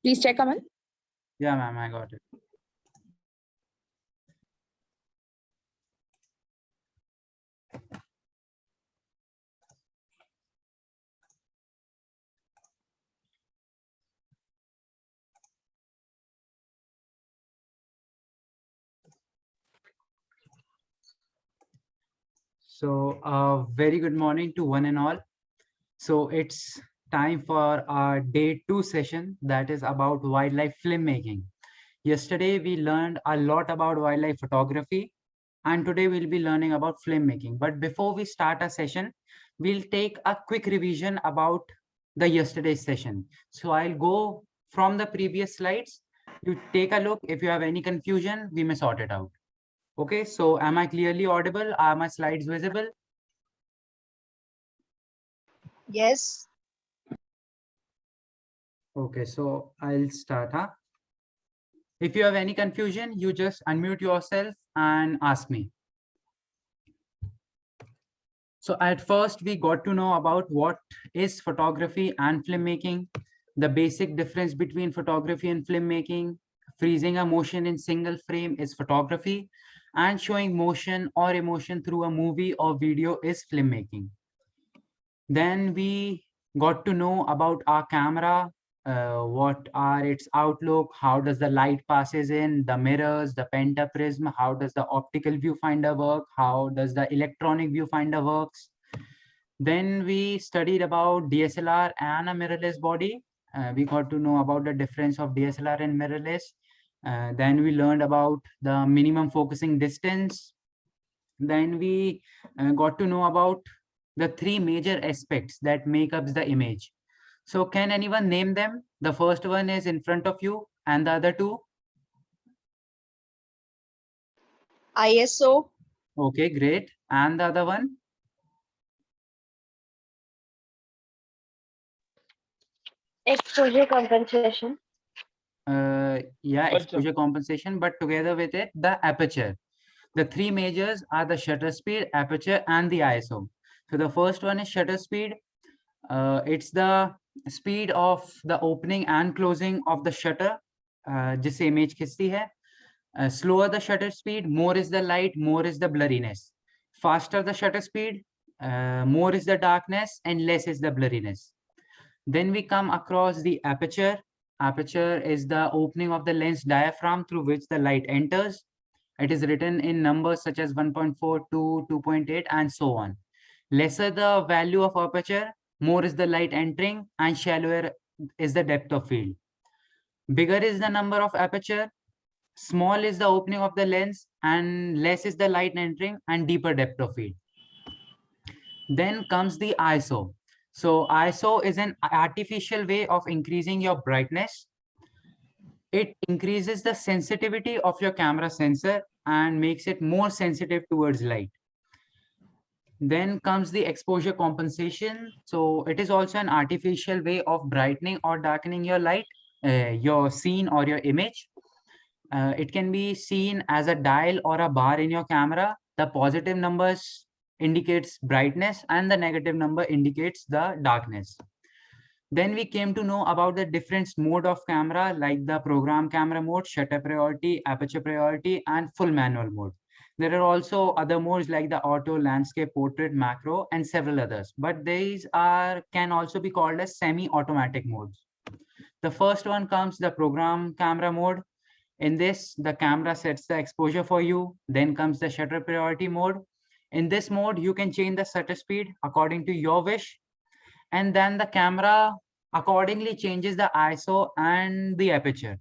Please check, Aman. Yeah, ma'am, I got it. So, very good morning to one and all. So it's time for our day 2 session that is about wildlife filmmaking. Yesterday, we learned a lot about wildlife photography, and today we'll be learning about filmmaking. But before we start our session, we'll take a quick revision about the yesterday's session. So I'll go from the previous slides. You take a look. If you have any confusion, we may sort it out. Okay, so am I clearly audible? Are my slides visible? Yes. Okay, so I'll start. If you have any confusion, you just unmute yourself and ask me. So at first, we got to know about what is photography and filmmaking, the basic difference between photography and filmmaking. Freezing a motion in single frame is photography, and showing motion or emotion through a movie or video is filmmaking. Then we got to know about our camera, what are its outlook, how does the light passes in, the mirrors, the pentaprism, how does the optical viewfinder work, how does the electronic viewfinder works. Then we studied about DSLR and a mirrorless body. We got to know about the difference of DSLR and mirrorless. Then we learned about the minimum focusing distance. Then we got to know about the three major aspects that make up the image. So can anyone name them? The first one is in front of you and the other two. ISO. Okay, great. And the other one? Exposure compensation. Yeah, exposure compensation, but together with it, the aperture. The three majors are the shutter speed, aperture, and the ISO. So the first one is shutter speed. It's the speed of the opening and closing of the shutter, जिससे image खिंचती है. Slower the shutter speed, more is the light, more is the blurriness. Faster the shutter speed, more is the darkness, and less is the blurriness. Then we come across the aperture. Aperture is the opening of the lens diaphragm through which the light enters. It is written in numbers such as 1.4 to 2.8 and so on. Lesser the value of aperture, more is the light entering and shallower is the depth of field. Bigger is the number of aperture, small is the opening of the lens and less is the light entering and deeper depth of field. Then comes the ISO. So ISO is an artificial way of increasing your brightness. It increases the sensitivity of your camera sensor and makes it more sensitive towards light. Then comes the exposure compensation. So it is also an artificial way of brightening or darkening your light, your scene or your image. It can be seen as a dial or a bar in your camera. The positive numbers indicates brightness and the negative number indicates the darkness. Then we came to know about the different mode of camera like the program camera mode, shutter priority, aperture priority, and full manual mode. There are also other modes like the auto, landscape, portrait, macro, and several others. But these can also be called as semi-automatic modes. The first one comes the program camera mode. In this, the camera sets the exposure for you. Then comes the shutter priority mode. In this mode, you can change the shutter speed according to your wish. And then the camera accordingly changes the ISO and the aperture.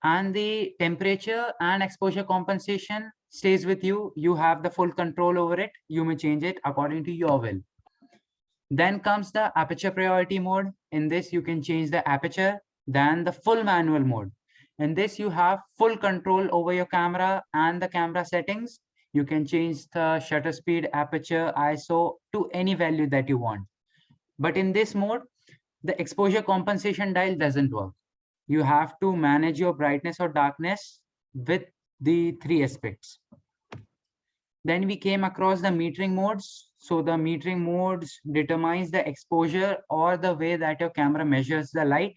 And the temperature and exposure compensation stays with you. You have the full control over it. You may change it according to your will. Then comes the aperture priority mode. In this, you can change the aperture. Then the full manual mode. In this, you have full control over your camera and the camera settings. You can change the shutter speed, aperture, ISO to any value that you want. But in this mode, the exposure compensation dial doesn't work. You have to manage your brightness or darkness with the three aspects. Then we came across the metering modes. So the metering modes determines the exposure or the way that your camera measures the light.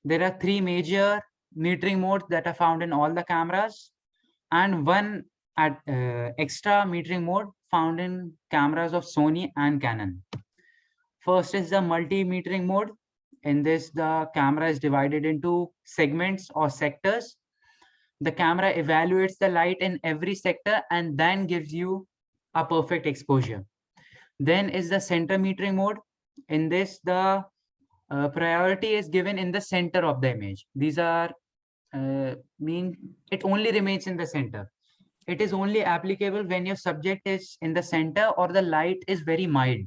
There are three major metering modes that are found in all the cameras, and one extra metering mode found in cameras of Sony and Canon. First is the multi-metering mode. In this, the camera is divided into segments or sectors. The camera evaluates the light in every sector and then gives you a perfect exposure. Then is the center metering mode. In this, the priority is given in the center of the image. These are mean it only remains in the center. It is only applicable when your subject is in the center or the light is very mild.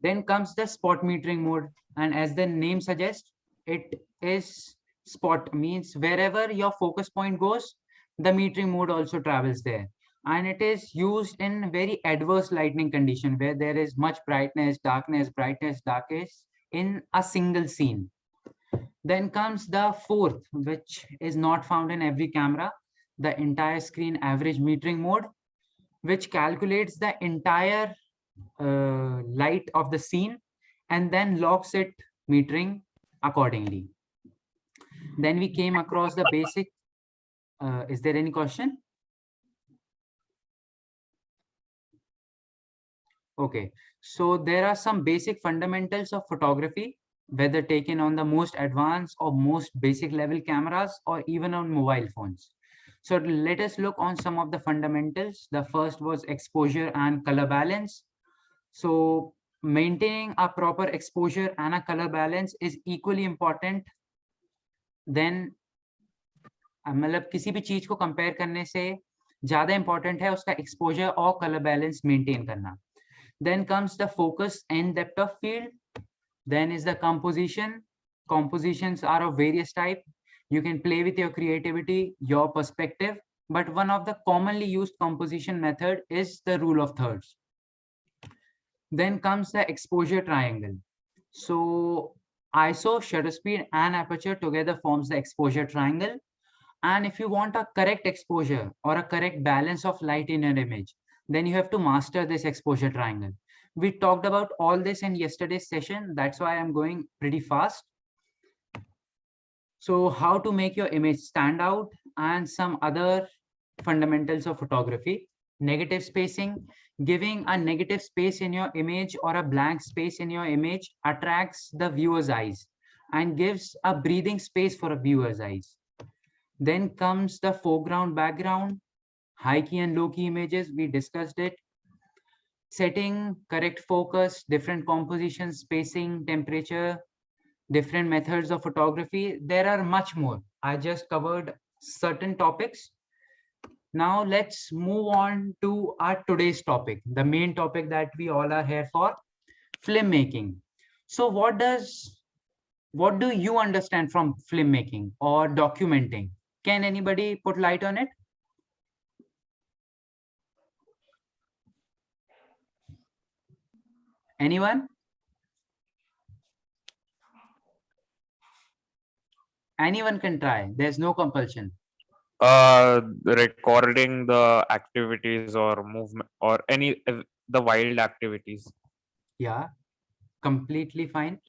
Then comes the spot metering mode, and as the name suggests, it is spot, means wherever your focus point goes, the metering mode also travels there. And it is used in very adverse lighting condition where there is much brightness, darkness in a single scene. Then comes the fourth, which is not found in every camera, the entire screen average metering mode, which calculates the entire light of the scene and then locks it metering accordingly. Then we came across the basic. Is there any question? Okay, so there are some basic fundamentals of photography, whether taken on the most advanced or most basic level cameras or even on mobile phones. So let us look on some of the fundamentals. The first was exposure and color balance. So maintaining a proper exposure and a color balance is equally important than मतलब किसी भी चीज को compare करने से ज्यादा important है उसका एक्सपोजर और कलर बैलेंस मेंटेन करना. Then comes the focus and depth of field. Then is the composition. Compositions are of various type. You can play with your creativity, your perspective, but one of the commonly used composition method is the rule of thirds. Then comes the exposure triangle. So ISO, shutter speed, and aperture together forms the exposure triangle. And if you want a correct exposure or a correct balance of light in your image, then you have to master this exposure triangle. We talked about all this in yesterday's session. That's why I'm going pretty fast. So how to make your image stand out and some other fundamentals of photography. Negative spacing. Giving a negative space in your image or a blank space in your image attracts the viewer's eyes and gives a breathing space for a viewer's eyes. Then comes the foreground, background, high key and low key images. We discussed it. Setting, correct focus, different composition, spacing, temperature, different methods of photography. There are much more. I just covered certain topics. Now let's move on to our today's topic, the main topic that we all are here for, filmmaking. So what do you understand from filmmaking or documenting? Can anybody put light on it? Anyone? Anyone can try. There's no compulsion. Recording the activities or movement or any the wild activities. Yeah, completely fine.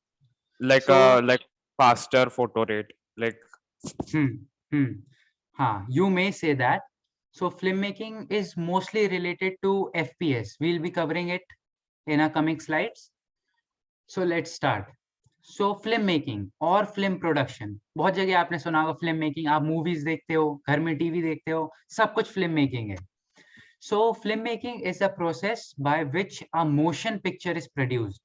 Like So, like faster photo rate. Like you may say that. So filmmaking is mostly related to FPS. We'll be covering it in our coming slides. So let's start. So film making और film production, बहुत जगह आपने सुना होगा film making, आप movies देखते हो, घर में टीवी देखते हो, सब कुछ फिल्म मेकिंग है. So filmmaking is a process by which a motion picture is produced.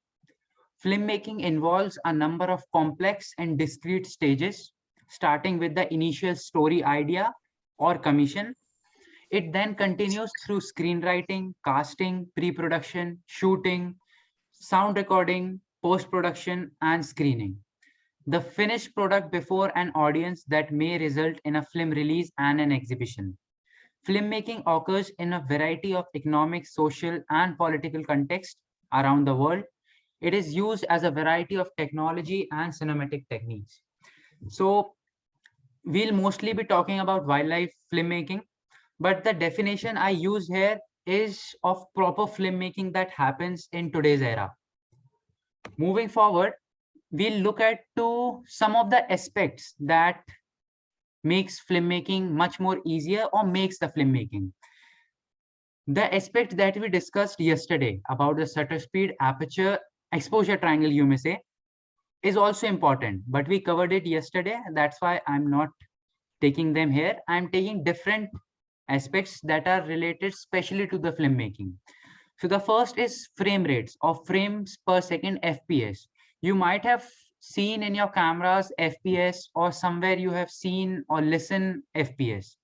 Filmmaking involves a number of complex and discrete stages, starting with the initial story idea or commission. It then continues through screenwriting, casting, pre-production, shooting, sound recording, post-production, and screening. The finished product before an audience that may result in a film release and an exhibition. Filmmaking occurs in a variety of economic, social, and political contexts around the world. It is used as a variety of technology and cinematic techniques. So we'll mostly be talking about wildlife filmmaking, but the definition I use here is of proper filmmaking that happens in today's era. Moving forward, we'll look at to some of the aspects that makes filmmaking much more easier or makes the filmmaking. The aspect that we discussed yesterday about the shutter speed, aperture, exposure triangle, you may say, is also important, but we covered it yesterday. That's why I'm not taking them here. I'm taking different aspects that are related specially to the filmmaking. So the first is frame rates or frames per second, FPS. You might have seen in your cameras FPS, or somewhere you have seen or listen FPS.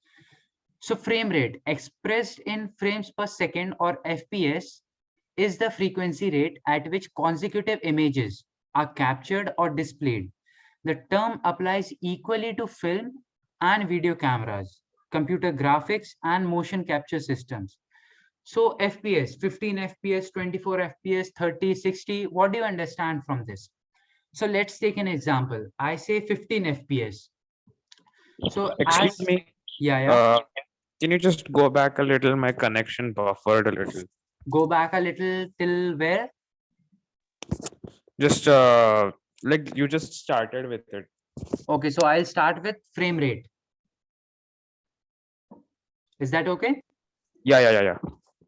So frame rate expressed in frames per second or FPS is the frequency rate at which consecutive images are captured or displayed. The term applies equally to film and video cameras, computer graphics, and motion capture systems. So FPS, 15 FPS, 24 FPS, 30, 60, what do you understand from this? So let's take an example. I say 15 FPS. So Excuse as, me. yeah. Can you just go back a little? My connection buffered a little. Go back a little till where? Just like you just started with it. Okay, so I'll start with frame rate. Is that okay? Yeah.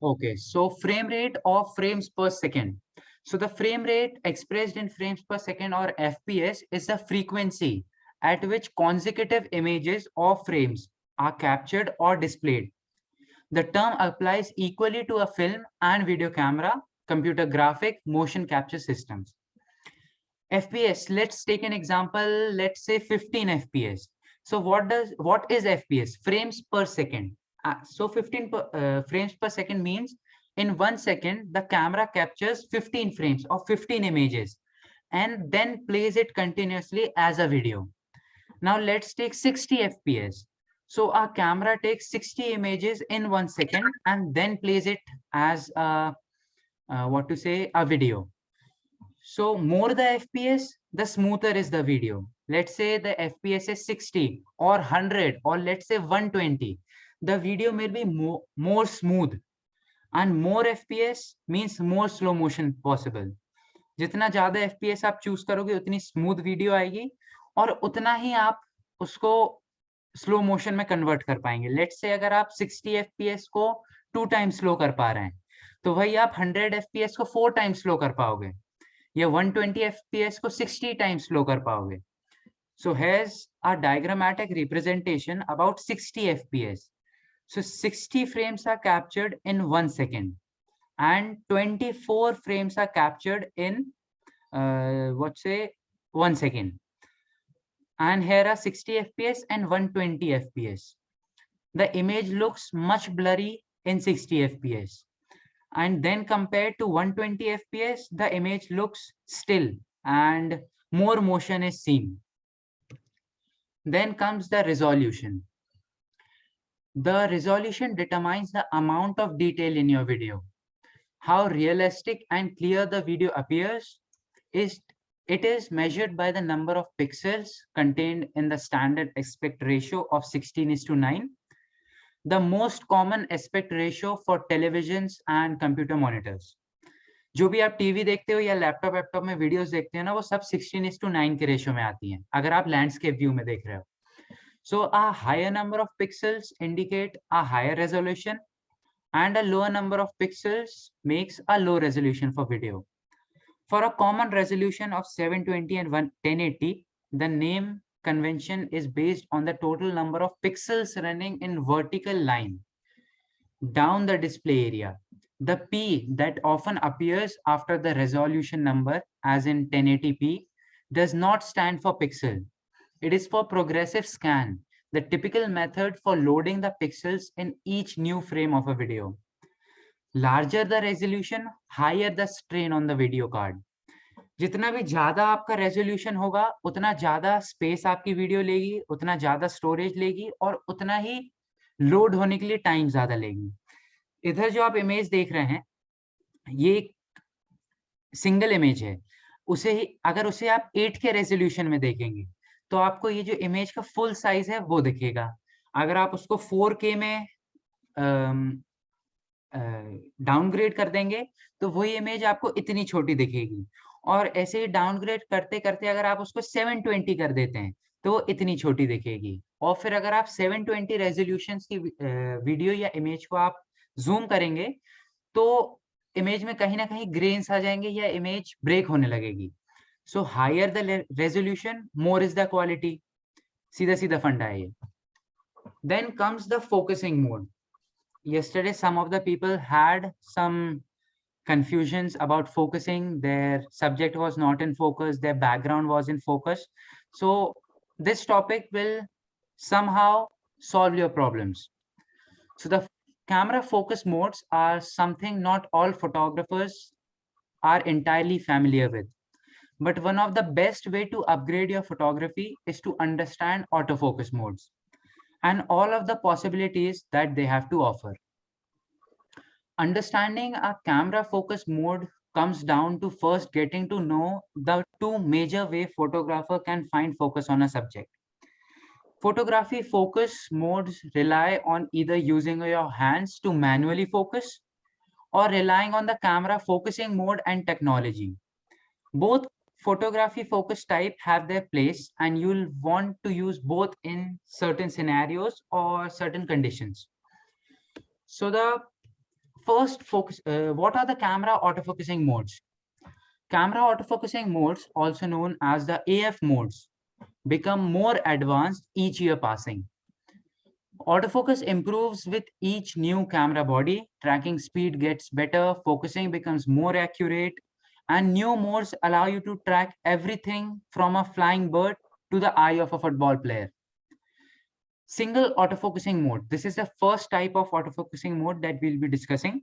Okay, so frame rate or frames per second. So the frame rate expressed in frames per second or FPS is the frequency at which consecutive images or frames are captured or displayed. The term applies equally to a film and video camera, computer graphic, motion capture systems. FPS, let's take an example, let's say 15 FPS. So what is FPS? Frames per second. So 15 frames per second means in 1 second, the camera captures 15 frames or 15 images and then plays it continuously as a video. Now let's take 60 FPS. So our camera takes 60 images in 1 second and then plays it as a video. So more the FPS, the smoother is the video. Let's say the FPS is 60 or 100 or let's say 120. The video may be more smooth, and more FPS means more slow motion possible. जितना ज्यादा FPS आप choose करोगे उतनी smooth video आएगी और उतना ही आप उसको स्लो मोशन में कन्वर्ट कर पाएंगे. लेट्स से अगर आप 60 FPS को 2 टाइम्स स्लो कर पा रहे हैं तो वही आप 100 FPS को 4 टाइम्स स्लो कर पाओगे या 120 FPS को 60 टाइम्स स्लो कर पाओगे. So here's a diagrammatic representation about 60 FPS. So 60 frames are captured in 1 second and 24 frames are captured in 1 second. And here are 60 FPS and 120 FPS. The image looks much blurry in 60 FPS. And then compared to 120 FPS, the image looks still and more motion is seen. Then comes the resolution. The resolution determines the amount of detail in your video. How realistic and clear the video appears it is measured by the number of pixels contained in the standard aspect ratio of 16:9. The most common aspect ratio for televisions and computer monitors. जो भी आप TV देखते हो या laptop में videos देखते हो ना वो सब 16:9 के रेशियो में आती हैं अगर आप लैंडस्केप व्यू में देख रहे हो. So a higher number of pixels indicate a higher resolution and a lower number of pixels makes a low resolution for video. For a common resolution of 720 and 1080, the name convention is based on the total number of pixels running in vertical line down the display area. The P that often appears after the resolution number, as in 1080p, does not stand for pixel. It is for progressive scan, the typical method for loading the pixels in each new frame of a video. Larger the resolution, higher the strain on the video card. जितना भी ज्यादा आपका resolution होगा उतना ज्यादा space आपकी video लेगी, उतना ज्यादा स्टोरेज लेगी और उतना ही लोड होने के लिए टाइम ज्यादा लेगी. इधर जो आप इमेज देख रहे हैं ये सिंगल इमेज है. अगर उसे आप 8 के रेजोल्यूशन में देखेंगे तो आपको ये जो इमेज का फुल साइज है वो दिखेगा. अगर आप उसको 4K में डाउनग्रेड कर देंगे तो वही इमेज आपको इतनी छोटी दिखेगी. और ऐसे ही डाउनग्रेड करते करते अगर आप उसको 720 कर देते हैं तो वो इतनी छोटी दिखेगी। और फिर अगर आप 720 रेजोल्यूशन की वीडियो या इमेज को आप जूम करेंगे तो इमेज में कहीं ना कहीं ग्रेन्स आ जाएंगे या इमेज ब्रेक होने लगेगी। So higher the resolution more is the quality, सीधा सीधा फंडा है ये। Then comes the focusing mode. Yesterday some of the people had some confusions about focusing. Their subject was not in focus, their background was in focus. So this topic will somehow solve your problems. So the camera focus modes are something not all photographers are entirely familiar with, but one of the best way to upgrade your photography is to understand autofocus modes and all of the possibilities that they have to offer. Understanding a camera focus mode comes down to first getting to know the two major way photographer can find focus on a subject. Photography focus modes rely on either using your hands to manually focus or relying on the camera focusing mode and technology. Both photography focus type have their place and you'll want to use both in certain scenarios or certain conditions. So the first focus, what are the camera autofocusing modes? Camera autofocusing modes, also known as the AF modes, become more advanced each year passing. Autofocus improves with each new camera body, tracking speed gets better, focusing becomes more accurate, and new modes allow you to track everything from a flying bird to the eye of a football player. Single autofocusing mode. This is the first type of autofocusing mode that we'll be discussing.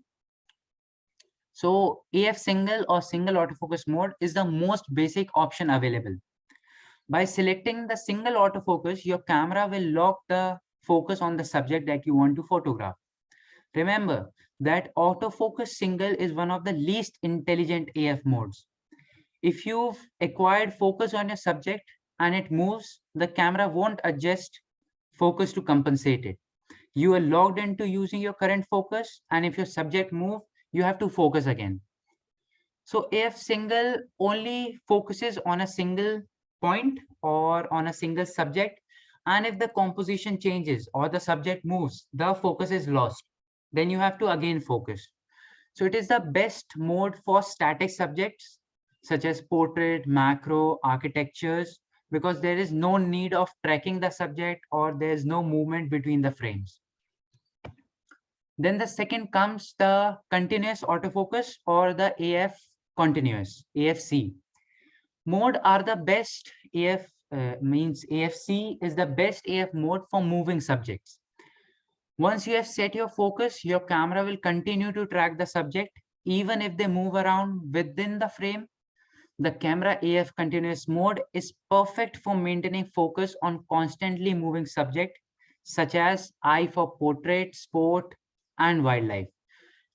So AF single or single autofocus mode is the most basic option available. By selecting the single autofocus, your camera will lock the focus on the subject that you want to photograph. Remember that autofocus single is one of the least intelligent AF modes. If you've acquired focus on your subject and it moves, the camera won't adjust focus to compensate it. You are logged into using your current focus, and if your subject moves, you have to focus again. So AF single only focuses on a single point or on a single subject, and if the composition changes or the subject moves, the focus is lost. Then you have to again focus. So it is the best mode for static subjects such as portrait, macro, architectures, because there is no need of tracking the subject or there's no movement between the frames. Then the second comes the continuous autofocus or the AF continuous, AFC. Mode are the best AF, means AFC is the best AF mode for moving subjects. Once you have set your focus, your camera will continue to track the subject even if they move around within the frame. The camera AF continuous mode is perfect for maintaining focus on constantly moving subject such as eye for portrait, sport, and wildlife.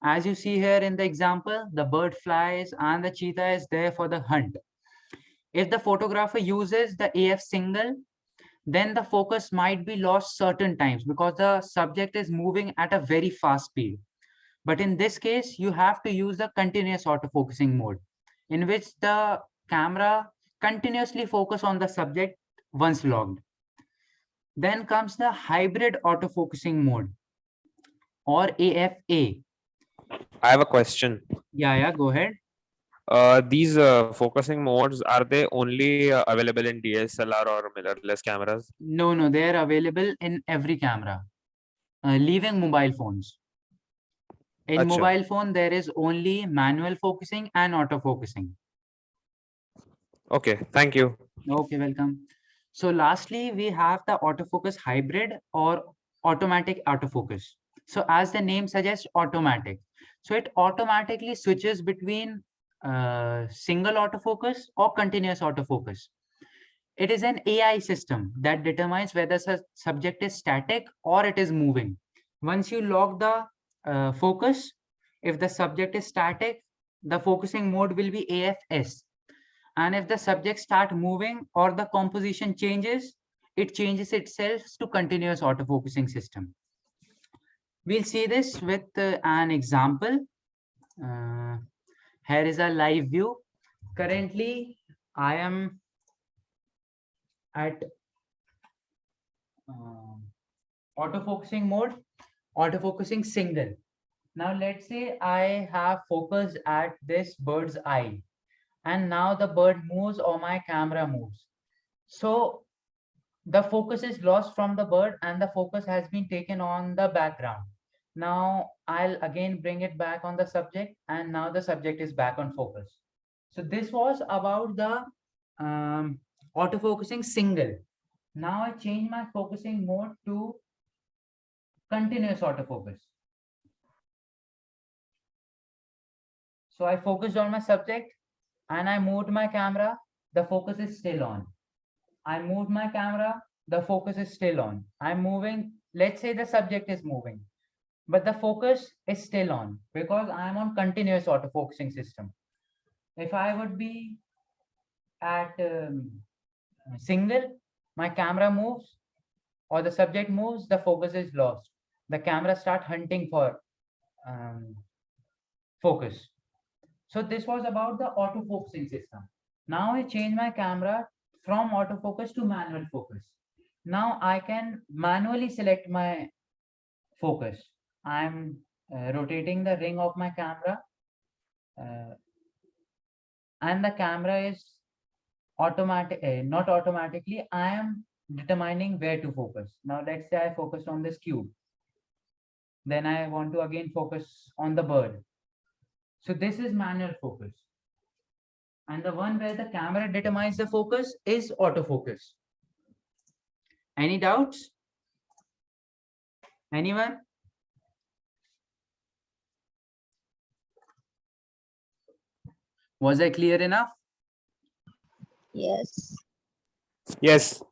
As you see here in the example, the bird flies and the cheetah is there for the hunt. If the photographer uses the AF single, then the focus might be lost certain times because the subject is moving at a very fast speed. But in this case, you have to use the continuous autofocusing mode, in which the camera continuously focus on the subject once logged. Then comes the hybrid autofocusing mode or AFA. I have a question. Yeah, go ahead. These focusing modes, are they only available in DSLR or mirrorless cameras? No, they are available in every camera, leaving mobile phones. In Acha. mobile phone, there is only manual focusing and autofocusing. Okay, thank you. Okay, welcome. So lastly, we have the autofocus hybrid or automatic autofocus. So as the name suggests, automatic. So it automatically switches between single autofocus or continuous autofocus. It is an AI system that determines whether the subject is static or it is moving. Once you lock the focus, if the subject is static, the focusing mode will be AFS. And if the subject start moving or the composition changes, it changes itself to continuous autofocusing system. We'll see this with an example. Here is a live view. currently I am at autofocusing mode, autofocusing single. Now let's say I have focused at this bird's eye, and now the bird moves or my camera moves. So the focus is lost from the bird and the focus has been taken on the background. Now I'll again bring it back on the subject, and now the subject is back on focus. So this was about the autofocusing single. Now I change my focusing mode to continuous autofocus. So I focused on my subject and I moved my camera, the focus is still on. I moved my camera, the focus is still on. I'm moving, let's say the subject is moving, but the focus is still on because I'm on continuous autofocusing system. If I would be at single, my camera moves or the subject moves, the focus is lost. The camera start hunting for focus. So this was about the autofocusing system. Now I change my camera from autofocus to manual focus. Now I can manually select my focus. I'm rotating the ring of my camera and the camera is automatic, not automatically. I am determining where to focus. Now let's say I focused on this cube. Then I want to again focus on the bird. So this is manual focus. And the one where the camera determines the focus is autofocus. Any doubts? Anyone? Was I clear enough? Yes. Yes.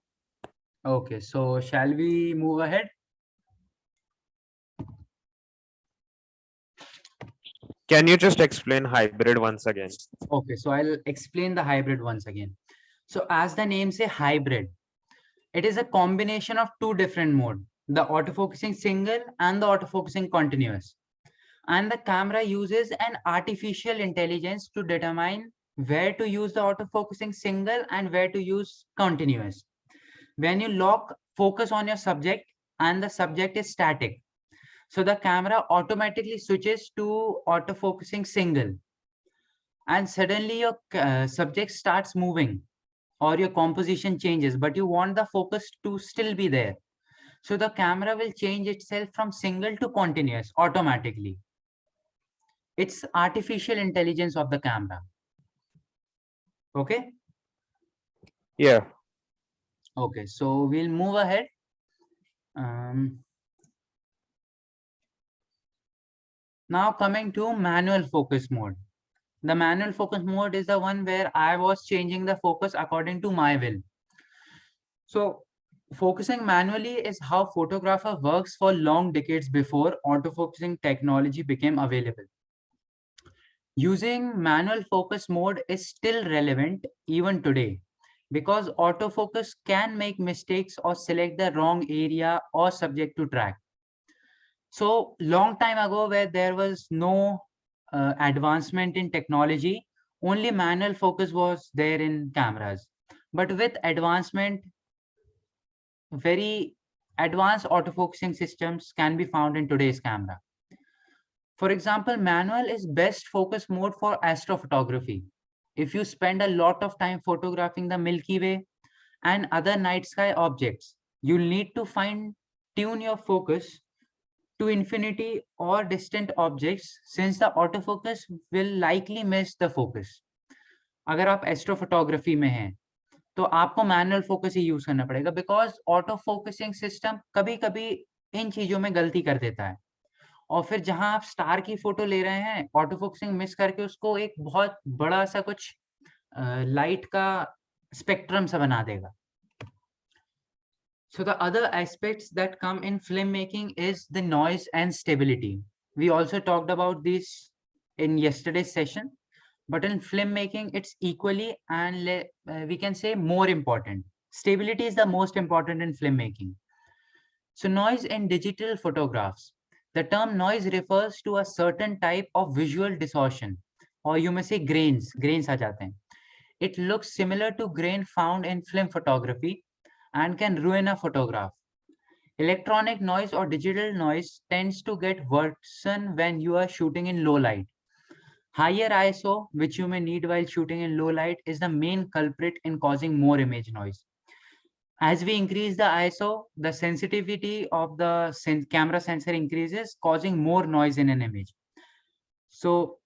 Okay, so shall we move ahead? Can you just explain hybrid once again? Okay, so I'll explain the hybrid once again. So as the name say hybrid, it is a combination of two different modes, the autofocusing single and the autofocusing continuous. And the camera uses an artificial intelligence to determine where to use the autofocusing single and where to use continuous. When you lock focus on your subject and the subject is static, so the camera automatically switches to autofocusing single, and suddenly your subject starts moving or your composition changes, but you want the focus to still be there. So the camera will change itself from single to continuous automatically. It's artificial intelligence of the camera. Okay. Yeah. Okay, so we'll move ahead. Now coming to manual focus mode. The manual focus mode is the one where I was changing the focus according to my will. So focusing manually is how photographer works for long decades before autofocusing technology became available. Using manual focus mode is still relevant even today because autofocus can make mistakes or select the wrong area or subject to track. So long time ago where there was no advancement in technology, only manual focus was there in cameras. But with advancement, very advanced autofocusing systems can be found in today's camera. For example, manual is best focus mode for astrophotography. If you spend a lot of time photographing the Milky Way and other night sky objects, you'll need to fine tune your focus to infinity or distant objects since the autofocus will likely miss the focus. अगर आप astrophotography में हैं तो आपको manual focus ही use करना पड़ेगा because auto focusing system कभी कभी इन चीजों में गलती कर देता है और फिर जहां आप स्टार की फोटो ले रहे हैं ऑटो फोकसिंग मिस करके उसको एक बहुत बड़ा सा कुछ लाइट का स्पेक्ट्रम सा बना देगा. So the other aspects that come in filmmaking is the noise and stability. We also talked about this in yesterday's session, but in filmmaking, it's equally and we can say more important. Stability is the most important in filmmaking. So noise in digital photographs. The term noise refers to a certain type of visual distortion, or you may say grains आ जाते हैं. It looks similar to grain found in film photography and can ruin a photograph. Electronic noise or digital noise tends to get worsened when you are shooting in low light. Higher ISO, which you may need while shooting in low light, is the main culprit in causing more image noise. As we increase the ISO, the sensitivity of the camera sensor increases, causing more noise in an image. So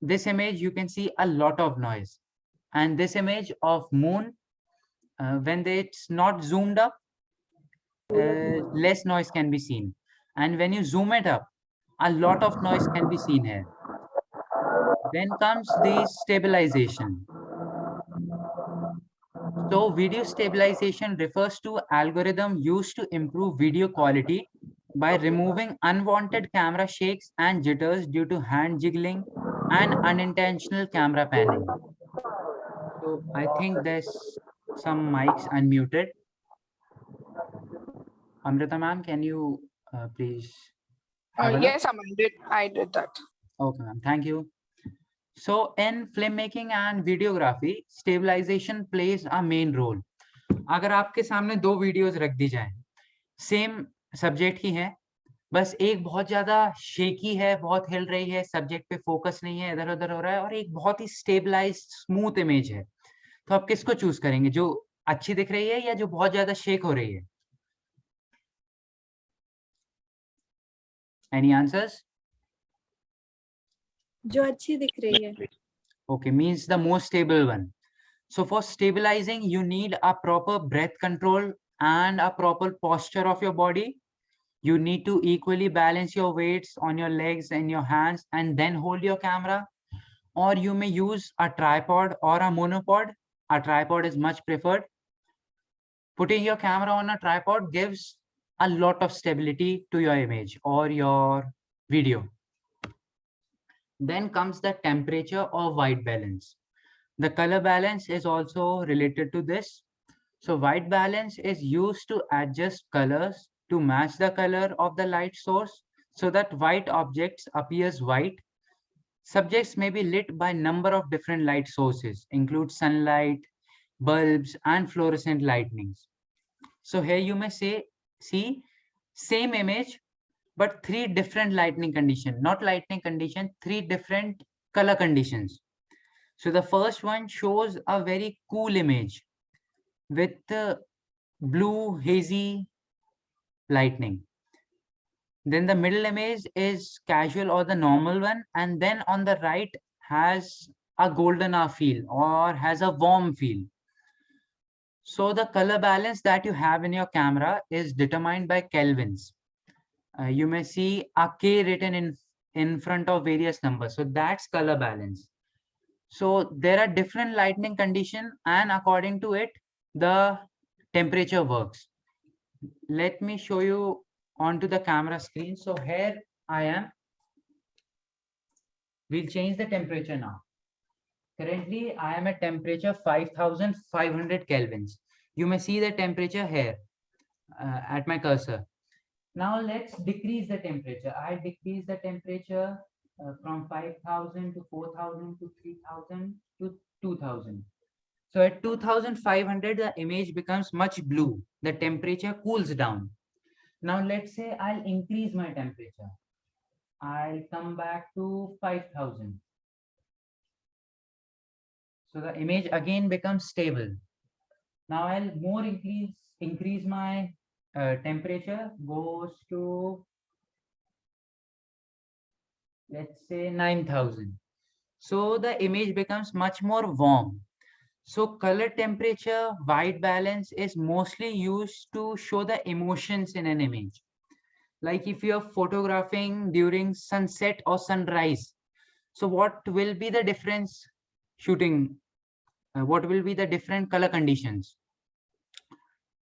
this image, you can see a lot of noise. And this image of moon, when it's not zoomed up, less noise can be seen. And when you zoom it up, a lot of noise can be seen here. Then comes the stabilization. So video stabilization refers to algorithm used to improve video quality by removing unwanted camera shakes and jitters due to hand jiggling and unintentional camera panning. So I think there's some mics unmuted. Amrita ma'am, can you please have a look? Yes, I did that. Okay, ma'am. Thank you. So in filmmaking and videography, stabilization plays a main role. अगर आपके सामने दो videos रख दी जाएं, same subject की है, बस एक बहुत ज्यादा शेकी है, बहुत हिल रही है, सब्जेक्ट पे फोकस नहीं है, इधर उधर हो रहा है, और एक बहुत ही स्टेबलाइज्ड स्मूथ इमेज है, तो आप किसको चूज करेंगे, जो अच्छी दिख रही है या जो बहुत ज्यादा शेक हो रही है? Any answers? जो अच्छी दिख रही है. Okay, means the most stable one. So for stabilizing, you need a proper breath control and a proper posture of your body. You need to equally balance your weights on your legs and your hands and then hold your camera. Or you may use a tripod or a monopod. A tripod is much preferred. Putting your camera on a tripod gives a lot of stability to your image or your video. Then comes the temperature or white balance. The color balance is also related to this. So white balance is used to adjust colors to match the color of the light source so that white objects appears white. Subjects may be lit by number of different light sources, include sunlight, bulbs, and fluorescent lightnings. So here you may see same image, but three different lighting conditions, not lighting condition, three different color conditions. So the first one shows a very cool image with blue hazy lightning. Then the middle image is casual or the normal one, and then on the right has a golden hour feel or has a warm feel. So the color balance that you have in your camera is determined by kelvins. You may see a K written in front of various numbers. So that's color balance. So there are different lighting conditions, and according to it, the temperature works. Let me show you onto the camera screen. So here I am. We'll change the temperature now. Currently, I am at temperature 5500 kelvins. You may see the temperature here at my cursor. Now let's decrease the temperature. I decrease the temperature from 5000 to 4000 to 3000 to 2000. So at 2500, the image becomes much blue. The temperature cools down. Now let's say I'll increase my temperature. I'll come back to 5000. So the image again becomes stable. Now I'll more increase my temperature, goes to, let's say, 9000. So the image becomes much more warm. So color temperature, white balance is mostly used to show the emotions in an image. Like if you're photographing during sunset or sunrise, so what will be the difference shooting? What will be the different color conditions?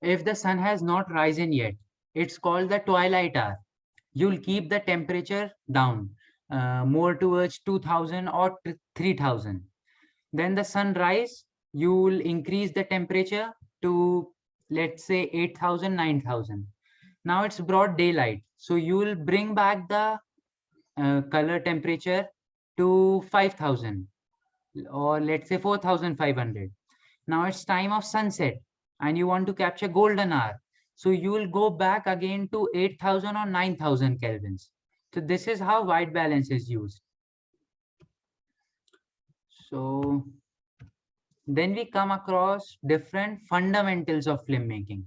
If the sun has not risen yet, it's called the twilight hour. You'll keep the temperature down more towards 2000 or 3000. Then the sunrise, you'll increase the temperature to, let's say, 8000, 9000. Now it's broad daylight. So you'll bring back the color temperature to 5000. or let's say 4,500. Now it's time of sunset and you want to capture golden hour. So you will go back again to 8,000 or 9,000 kelvins. So this is how white balance is used. So then we come across different fundamentals of filmmaking.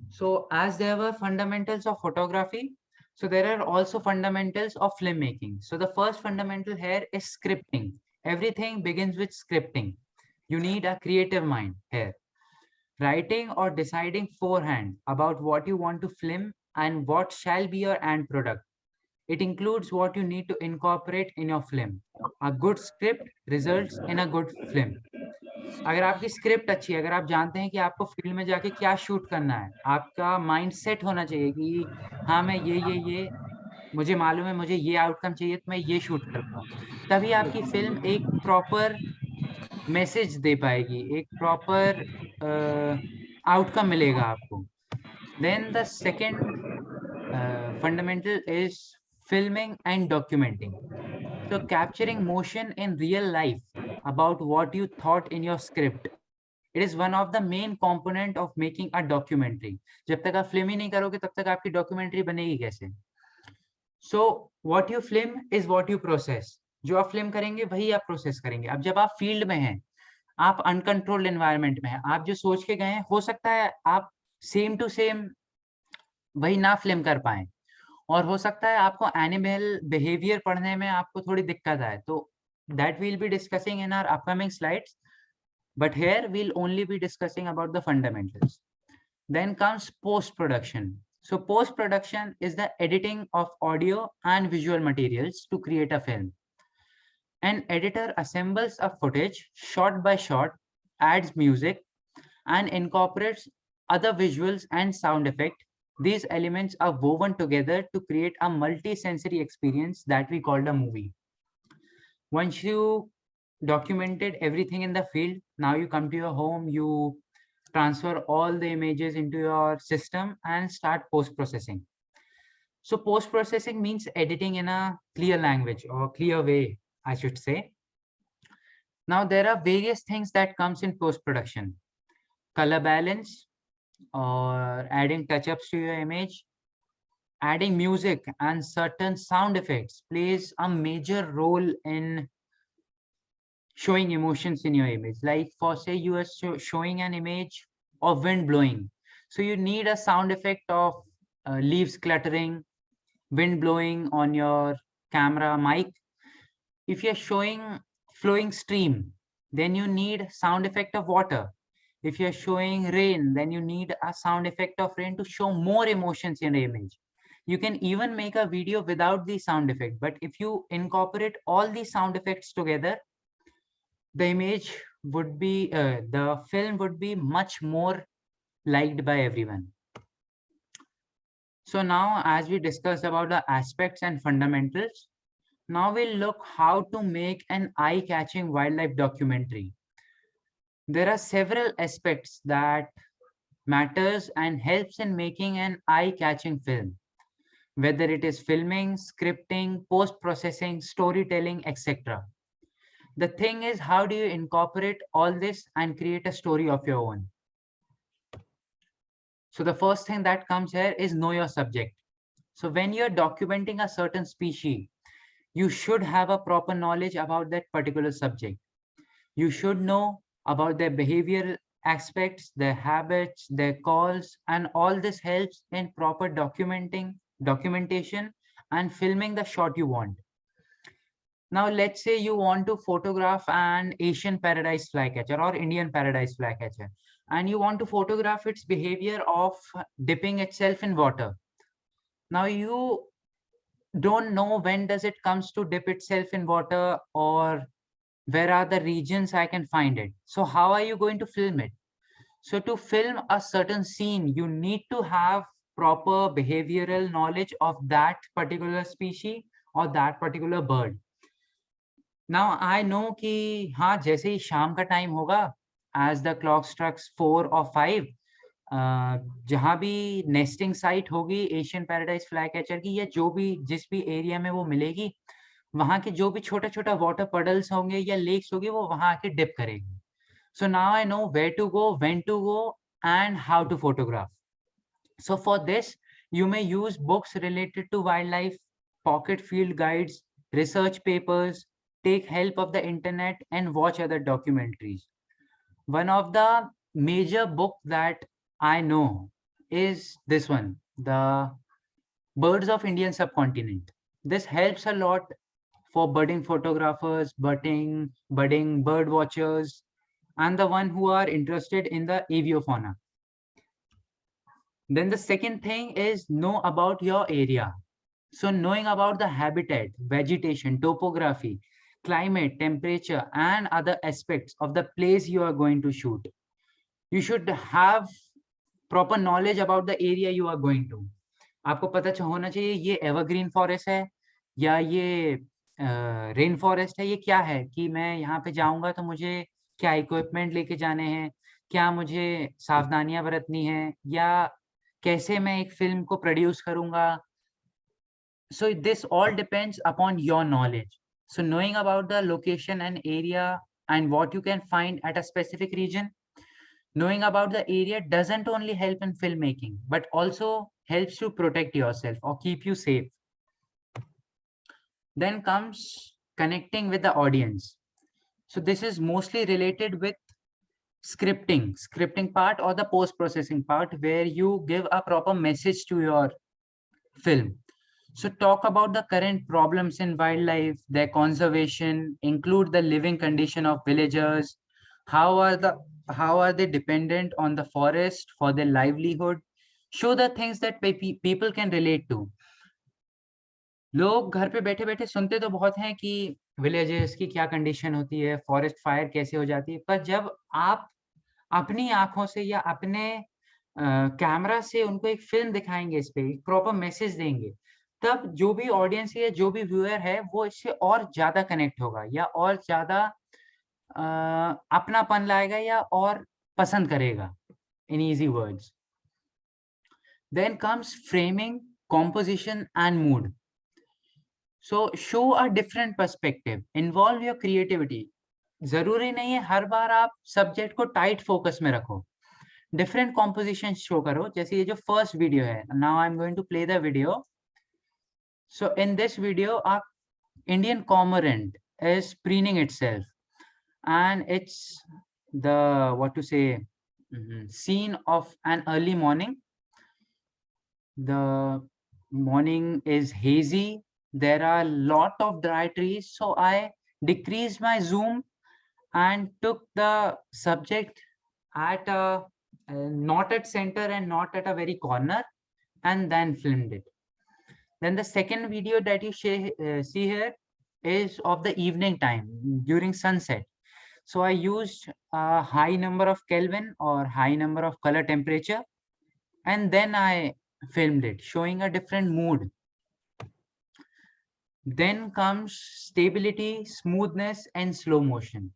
So as there were fundamentals of photography, so there are also fundamentals of filmmaking. So the first fundamental here is scripting. Everything begins with scripting. You need a creative mind here. Writing or deciding forehand about what you want to film and what shall be your end product. It includes what you need to incorporate in your film. A good script results in a good film. अगर आपकी script अच्छी है, अगर आप जानते हैं कि आपको फील्ड में जाके क्या शूट करना है, आपका माइंड सेट होना चाहिए कि हाँ मैं ये मुझे मालूम है, मुझे ये आउटकम चाहिए तो मैं ये शूट करूंगा, तभी आपकी फिल्म एक प्रॉपर मैसेज दे पाएगी, एक प्रॉपर आउटकम मिलेगा आपको. Then the second fundamental is filming and documenting. So capturing motion in real life about what you thought in your script. It is one of the main component of making a documentary. जब तक आप film ही नहीं करोगे तब तक आपकी documentary बनेगी कैसे? So what you film is what you process. जो आप फिल्म करेंगे वही आप प्रोसेस करेंगे. अब जब आप फील्ड में हैं, आप अनकंट्रोल्ड एनवायरनमेंट में हैं, आप जो सोच के गए हैं, हो सकता है आप सेम टू सेम वही ना फिल्म कर पाए, और हो सकता है आपको एनिमल बिहेवियर पढ़ने में आपको थोड़ी दिक्कत आए. तो that we'll be discussing in our upcoming slides, but here we'll only be discussing about the fundamentals. Then comes post-production. So post-production is the editing of audio and visual materials to create a film. An editor assembles a footage shot by shot, adds music, and incorporates other visuals and sound effect. These elements are woven together to create a multi-sensory experience that we call a movie. Once you documented everything in the field, now you come to your home, you transfer all the images into your system and start post-processing. So post-processing means editing in a clear language or clear way, I should say. Now there are various things that comes in post-production. Color balance, or adding touch-ups to your image, adding music and certain sound effects plays a major role in showing emotions in your image. Like for say you are showing an image of wind blowing, so you need a sound effect of leaves cluttering, wind blowing on your camera mic. If you're showing flowing stream, then you need sound effect of water. If you're showing rain, then you need a sound effect of rain to show more emotions in the image. You can even make a video without the sound effect, but if you incorporate all these sound effects together, the image would be, the film would be much more liked by everyone. So now, as we discussed about the aspects and fundamentals, now we'll look how to make an eye-catching wildlife documentary. There are several aspects that matters and helps in making an eye-catching film, whether it is filming, scripting, post-processing, storytelling, etc. The thing is, how do you incorporate all this and create a story of your own? So the first thing that comes here is know your subject. So when you're documenting a certain species, you should have a proper knowledge about that particular subject. You should know about their behavioral aspects, their habits, their calls, and all this helps in proper documentation and filming the shot you want. Now, let's say you want to photograph an Asian paradise flycatcher or Indian paradise flycatcher, and you want to photograph its behavior of dipping itself in water. Now, you don't know when does it comes to dip itself in water, or where are the regions I can find it. So how are you going to film it? So to film a certain scene, you need to have proper behavioral knowledge of that particular species or that particular bird. Now I know कि हाँ जैसे ही शाम का time होगा, as the clock strikes 4 or 5, जहाँ भी nesting site होगी Asian paradise fly catcher की, या जो भी जिस भी एरिया में वो मिलेगी, वहां के जो भी छोटा छोटा वाटर puddles होंगे या लेक्स होंगे वो वहां आके डिप करेंगे. So now I know where to go, when to go, and how to photograph. So for this, you may use books related to wildlife, pocket field guides, research papers, take help of the internet, and watch other documentaries. One of the major book that I know is this one, The Birds of Indian Subcontinent. This helps a lot for budding photographers, budding bird watchers, and the one who are interested in the aviofauna. Then the second thing is know about your area. So knowing about the habitat, vegetation, topography, climate, temperature, and other aspects of the place you are going to shoot. You should have proper knowledge about the area you are going to. आपको पता होना चाहिए ये evergreen forest है या ये rain forest है, ये क्या है, कि मैं यहाँ पे जाऊंगा तो मुझे क्या इक्विपमेंट लेके जाने हैं, क्या मुझे सावधानियां बरतनी है, या कैसे मैं एक फिल्म को प्रोड्यूस करूंगा. So this all depends upon your knowledge. So knowing about the location and area and what you can find at a specific region, knowing about the area doesn't only help in filmmaking, but also helps to protect yourself or keep you safe. Then comes connecting with the audience. So this is mostly related with scripting part or the post-processing part, where you give a proper message to your film. So talk about the current problems in wildlife, their conservation, include the living condition of villagers, how are they dependent on the forest for their livelihood. Show the things that people can relate to. लोग घर पे बैठे बैठे सुनते तो बहुत हैं कि विलेजेस की क्या कंडीशन होती है, फॉरेस्ट फायर कैसे हो जाती है, पर जब आप अपनी आंखों से या अपने कैमरा से उनको एक फिल्म दिखाएंगे, इस पे एक प्रॉपर मैसेज देंगे, तब जो भी ऑडियंस है, जो भी व्यूअर है, वो इससे और ज्यादा कनेक्ट होगा या और ज्यादा अपनापन लाएगा या और पसंद करेगा. In easy words. Then comes framing, composition and mood. So show a different perspective, involve your creativity. जरूरी नहीं है हर बार आप सब्जेक्ट को टाइट फोकस में रखो, डिफरेंट कॉम्पोजिशन शो करो. जैसे ये जो फर्स्ट वीडियो है, now I am going to play the video. So in this video, a Indian cormorant is preening itself, and it's the scene of an early morning. The morning is hazy. There are a lot of dry trees, so I decreased my zoom and took the subject at not at center and not at a very corner, and then filmed it. Then the second video that you see here is of the evening time during sunset. So I used a high number of Kelvin or high number of color temperature, and then I filmed it, showing a different mood. Then comes stability, smoothness, and slow motion.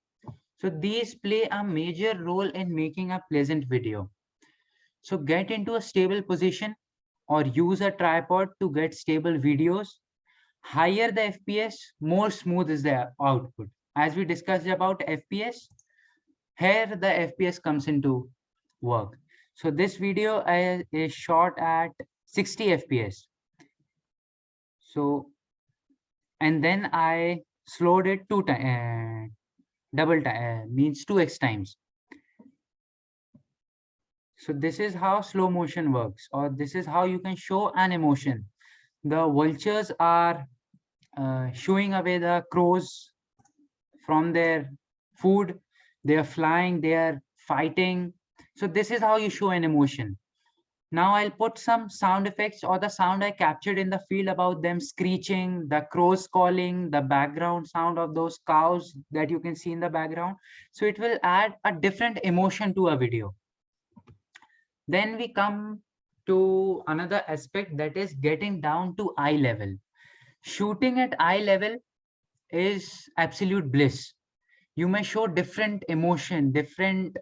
So these play a major role in making a pleasant video. So get into a stable position or use a tripod to get stable videos. Higher the FPS, more smooth is the output. As we discussed about FPS, here the FPS comes into work. So this video is shot at 60 FPS. So, and then I slowed it double time, means 2x times. So this is how slow motion works, or this is how you can show an emotion. The vultures are shooing away the crows from their food. They are flying, they are fighting. So this is how you show an emotion. Now I'll put some sound effects or the sound I captured in the field about them screeching, the crows calling, the background sound of those cows that you can see in the background. So it will add a different emotion to a video. Then we come to another aspect, that is getting down to eye level. Shooting at eye level is absolute bliss. You may show different emotion, different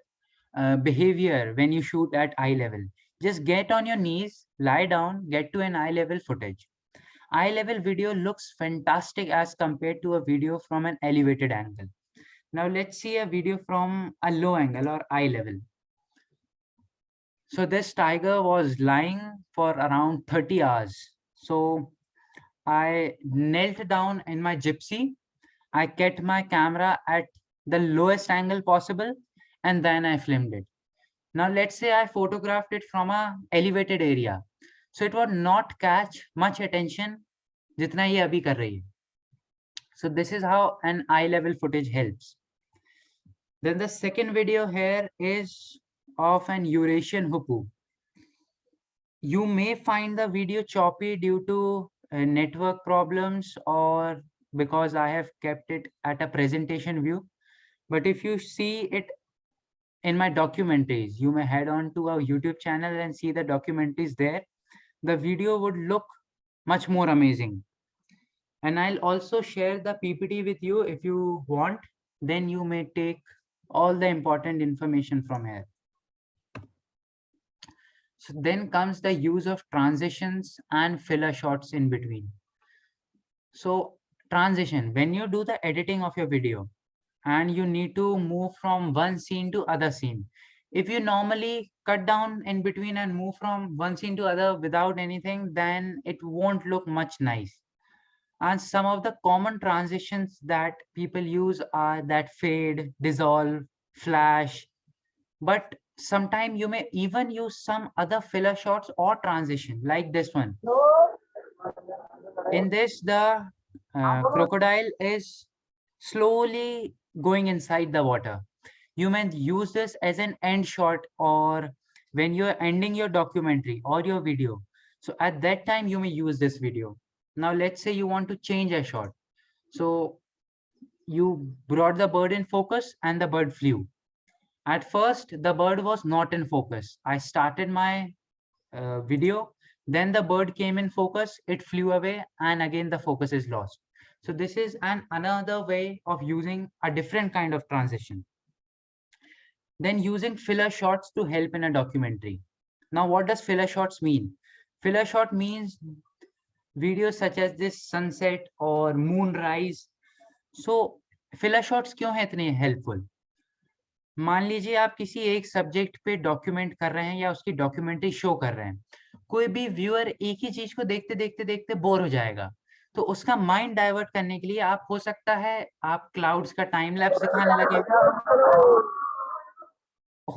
behavior when you shoot at eye level. Just get on your knees, lie down, get to an eye level footage. eye level video looks fantastic as compared to a video from an elevated angle. Now let's see a video from a low angle or eye level. So this tiger was lying for around 30 hours. So I knelt down in my gypsy. I kept my camera at the lowest angle possible, and then I filmed it. Now let's say I photographed it from a elevated area. So it would not catch much attention jitna ye abhi kar rahi hai. So this is how an eye level footage helps. Then the second video here is of an Eurasian hoopoe. You may find the video choppy due to network problems or because I have kept it at a presentation view. But if you see it in my documentaries, you may head on to our YouTube channel and see the documentaries there. The video would look much more amazing. And I'll also share the PPT with you if you want. Then you may take all the important information from here. So then comes the use of transitions and filler shots in between. So transition, when you do the editing of your video and you need to move from one scene to other scene, if you normally cut down in between and move from one scene to other without anything, then it won't look much nice. And some of the common transitions that people use are that fade, dissolve, flash, but sometimes you may even use some other filler shots or transition like this one. In this, the crocodile is slowly going inside the water. You may use this as an end shot or when you're ending your documentary or your video. So at that time, you may use this video. Now, let's say you want to change a shot. So you brought the bird in focus and the bird flew. At first, the bird was not in focus. I started my video, then the bird came in focus, it flew away, and again the focus is lost. So this is another way of using a different kind of transition. Then using filler shots to help in a documentary. Now, what does filler shots mean? Filler shot means videos such as this sunset or moonrise. So filler shots क्यों है इतने helpful? मान लीजिए आप किसी एक subject पे document कर रहे हैं या उसकी डॉक्यूमेंट्री शो कर रहे हैं, कोई भी व्यूअर एक ही चीज को देखते देखते देखते बोर हो जाएगा, तो उसका माइंड डाइवर्ट करने के लिए आप हो सकता है आप क्लाउड्स का टाइम लैप्स दिखाने लगे,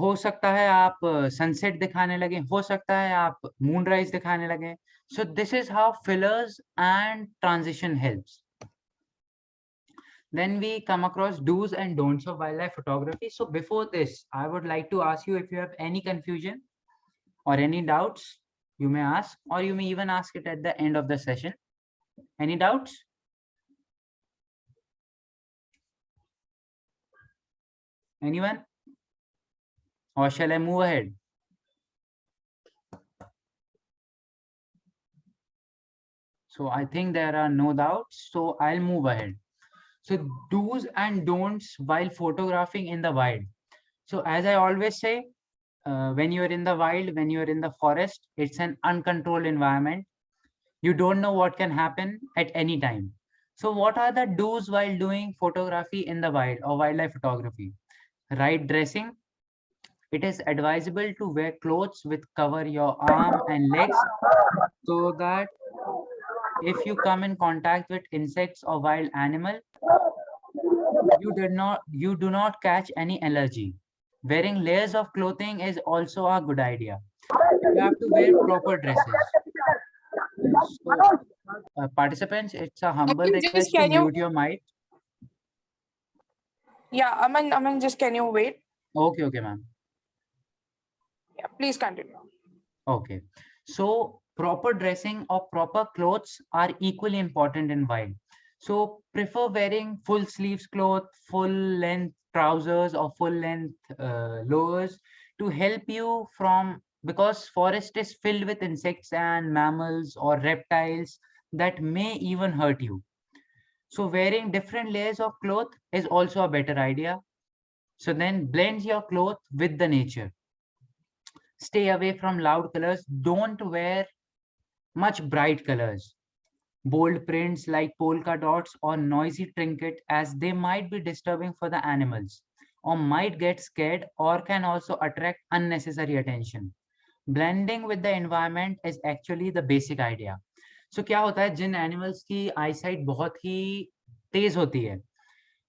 हो सकता है आप सनसेट दिखाने लगे, हो सकता है आप मूनराइज दिखाने लगे. So this is how fillers and transition helps. Then we come across do's and don'ts of wildlife photography. So before this, I would like to ask you if you have any confusion or any doubts, you may ask, or you may even ask it at the end of the session. Any doubts? Anyone? Or shall I move ahead? So I think there are no doubts, so I'll move ahead. So do's and don'ts while photographing in the wild. So as I always say, when you're in the wild, when you're in the forest, it's an uncontrolled environment. You don't know what can happen at any time. So what are the do's while doing photography in the wild or wildlife photography? Right dressing. It is advisable to wear clothes with cover your arm and legs so that if you come in contact with insects or wild animal, you do not catch any allergy. Wearing layers of clothing is also a good idea. You have to wear proper dresses. So, participants, it's a humble request to mute your mic. Yeah, Aman, just can you wait? Okay, ma'am. Yeah, please continue. Okay. So proper dressing or proper clothes are equally important in wild. So prefer wearing full sleeves cloth, full length trousers or full length lowers to help you from, because forest is filled with insects and mammals or reptiles that may even hurt you. So wearing different layers of cloth is also a better idea. So then blend your cloth with the nature. Stay away from loud colors. Don't wear much bright colors. bold prints like polka dots or noisy trinket, as they might be disturbing for the animals or might get scared or can also attract unnecessary attention. Blending with the environment is actually the basic idea. So क्या होता है, जिन animals की eyesight बहुत ही तेज होती है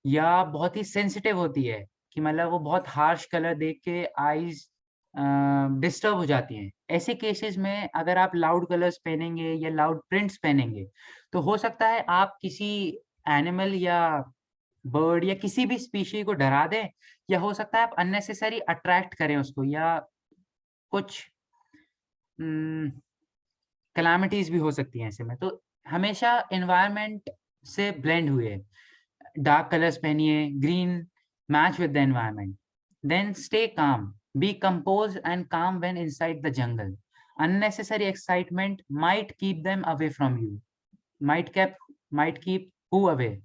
या बहुत ही sensitive होती है कि मतलब वो बहुत हार्श कलर देख के आईज डिस्टर्ब हो जाती हैं, ऐसे केसेस में अगर आप लाउड कलर्स पहनेंगे या लाउड प्रिंट्स पहनेंगे तो हो सकता है आप किसी एनिमल या बर्ड या किसी भी स्पीशी को डरा दें, या हो सकता है आप अननेसेसरी अट्रैक्ट करें उसको, या कुछ कैलामिटीज भी हो सकती हैं ऐसे में। तो हमेशा एनवायरनमेंट से ब्लेंड हुए, dark colors pehniye, green, match with the environment. Then stay calm, be composed and calm when inside the jungle. Unnecessary excitement might keep them away from you, might keep who away?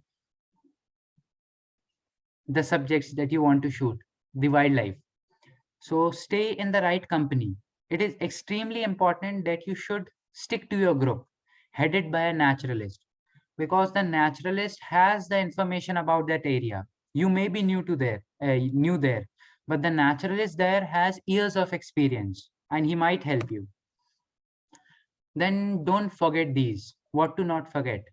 The subjects that you want to shoot, the wildlife. So stay in the right company. It is extremely important that you should stick to your group headed by a naturalist, because the naturalist has the information about that area. You may be new there, but the naturalist there has years of experience and he might help you. Then don't forget these. What to not forget?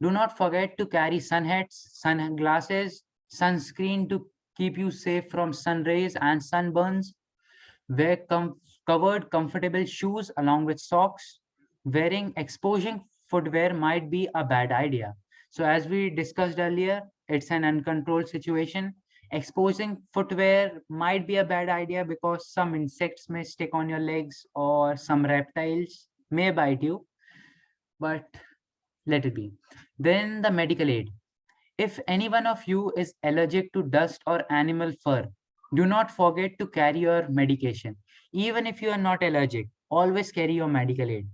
Do not forget to carry sun hats, sunglasses, sunscreen to keep you safe from sun rays and sunburns. Wear covered comfortable shoes along with socks. Wearing exposing footwear might be a bad idea. So as we discussed earlier, it's an uncontrolled situation. Exposing footwear might be a bad idea because some insects may stick on your legs or some reptiles may bite you, but let it be. Then the medical aid. If any one of you is allergic to dust or animal fur, do not forget to carry your medication. Even if you are not allergic, always carry your medical aid.